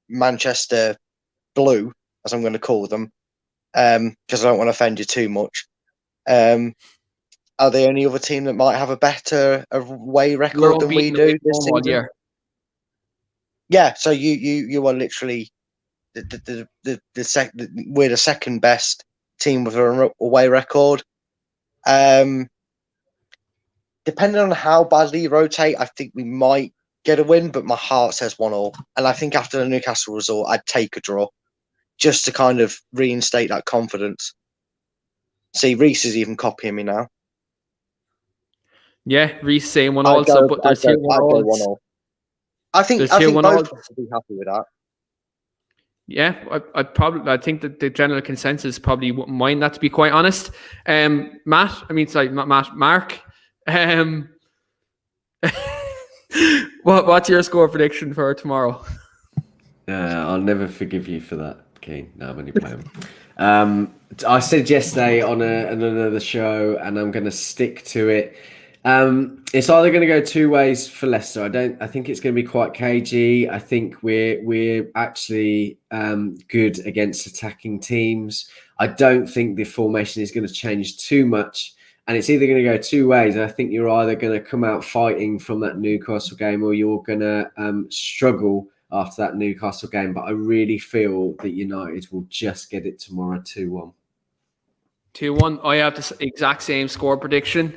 Manchester Blue, as I'm going to call them, because I don't want to offend you too much. Are they any other team that might have a better away record than we do this season? Yeah, so you are literally we're the second best team with an away record. Depending on how badly you rotate, I think we might get a win, but my heart says 1-1. And I think after the Newcastle result, I'd take a draw just to kind of reinstate that confidence. See, Reese is even copying me now. Yeah, Reese saying 1 also, but there's 2 1-1. I think both would be happy with that. Yeah, I think that the general consensus probably wouldn't mind that, to be quite honest. Mark. What's your score prediction for tomorrow? I'll never forgive you for that, Keane. No, I'm only playing. I said yesterday on another show, and I'm going to stick to it. It's either going to go 2 ways for Leicester. I think it's going to be quite cagey. I think we're actually good against attacking teams. I don't think the formation is going to change too much. And it's either going to go 2 ways. I think you're either going to come out fighting from that Newcastle game, or you're going to struggle after that Newcastle game. But I really feel that United will just get it tomorrow 2-1. 2-1. I have the exact same score prediction.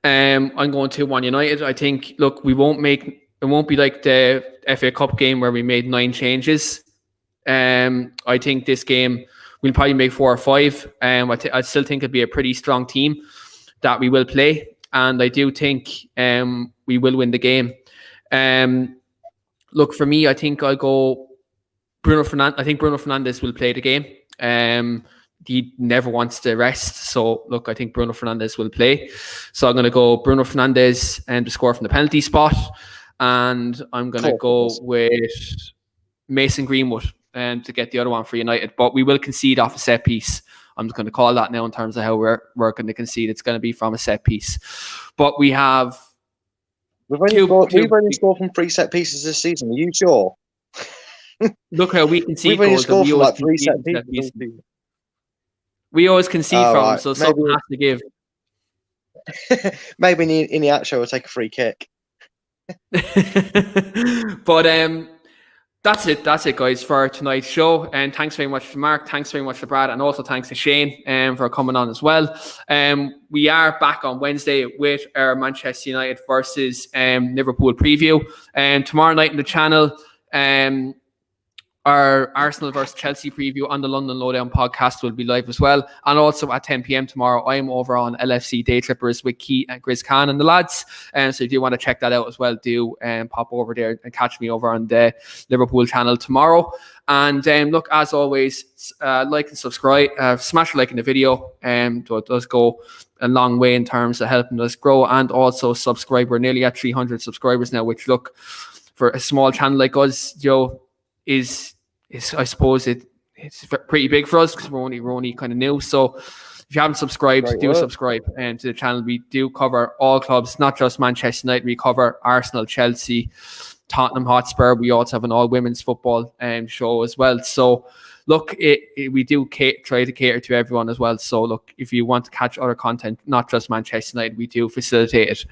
I'm going 2-1 United. I think, look, it won't be like the FA Cup game where we made 9 changes. I think this game we'll probably make 4 or 5. I still think it'll be a pretty strong team that we will play, and I do think we will win the game. Look, for me, I think I'll go Bruno Fernandes. I think Bruno Fernandes will play the game. He never wants to rest, so look, I think Bruno Fernandes will play. So I'm going to go Bruno Fernandes and to score from the penalty spot, and I'm going to go with Mason Greenwood to get the other one for United. But we will concede off a set piece. I'm just going to call that now in terms of how we're going to concede. It's going to be from a set piece. But we have... We've only scored from 3 set pieces this season. Are you sure? Look how we concede We've only goals. scored from like 3 set pieces. We always concede from them, so something has to give. Maybe in the outro we'll take a free kick. But that's it, guys, for tonight's show. And thanks very much to Mark, thanks very much to Brad, and also thanks to Shane for coming on as well. We are back on Wednesday with our Manchester United versus Liverpool preview. Tomorrow night in the channel, our Arsenal versus Chelsea preview on the London Lowdown podcast will be live as well. And also at 10 p.m. tomorrow, I'm over on LFC Day Trippers with Keane and Grizz Khan and the lads. So if you want to check that out as well, do pop over there and catch me over on the Liverpool channel tomorrow. And look, as always, like and subscribe, smash a like in the video. So it does go a long way in terms of helping us grow. And also subscribe. We're nearly at 300 subscribers now, which, look, for a small channel like us, Joe, is I suppose it's pretty big for us because we're only kind of new. So if you haven't subscribed, subscribe to the channel. We do cover all clubs, not just Manchester United. We cover Arsenal, Chelsea, Tottenham Hotspur. We also have an all women's football show as well. So look, we do try to cater to everyone as well. So look, if you want to catch other content, not just Manchester United, we do facilitate it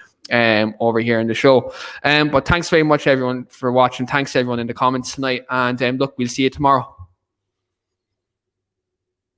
over here in the show. But thanks very much, everyone, for watching. Thanks to everyone in the comments tonight. And look, we'll see you tomorrow.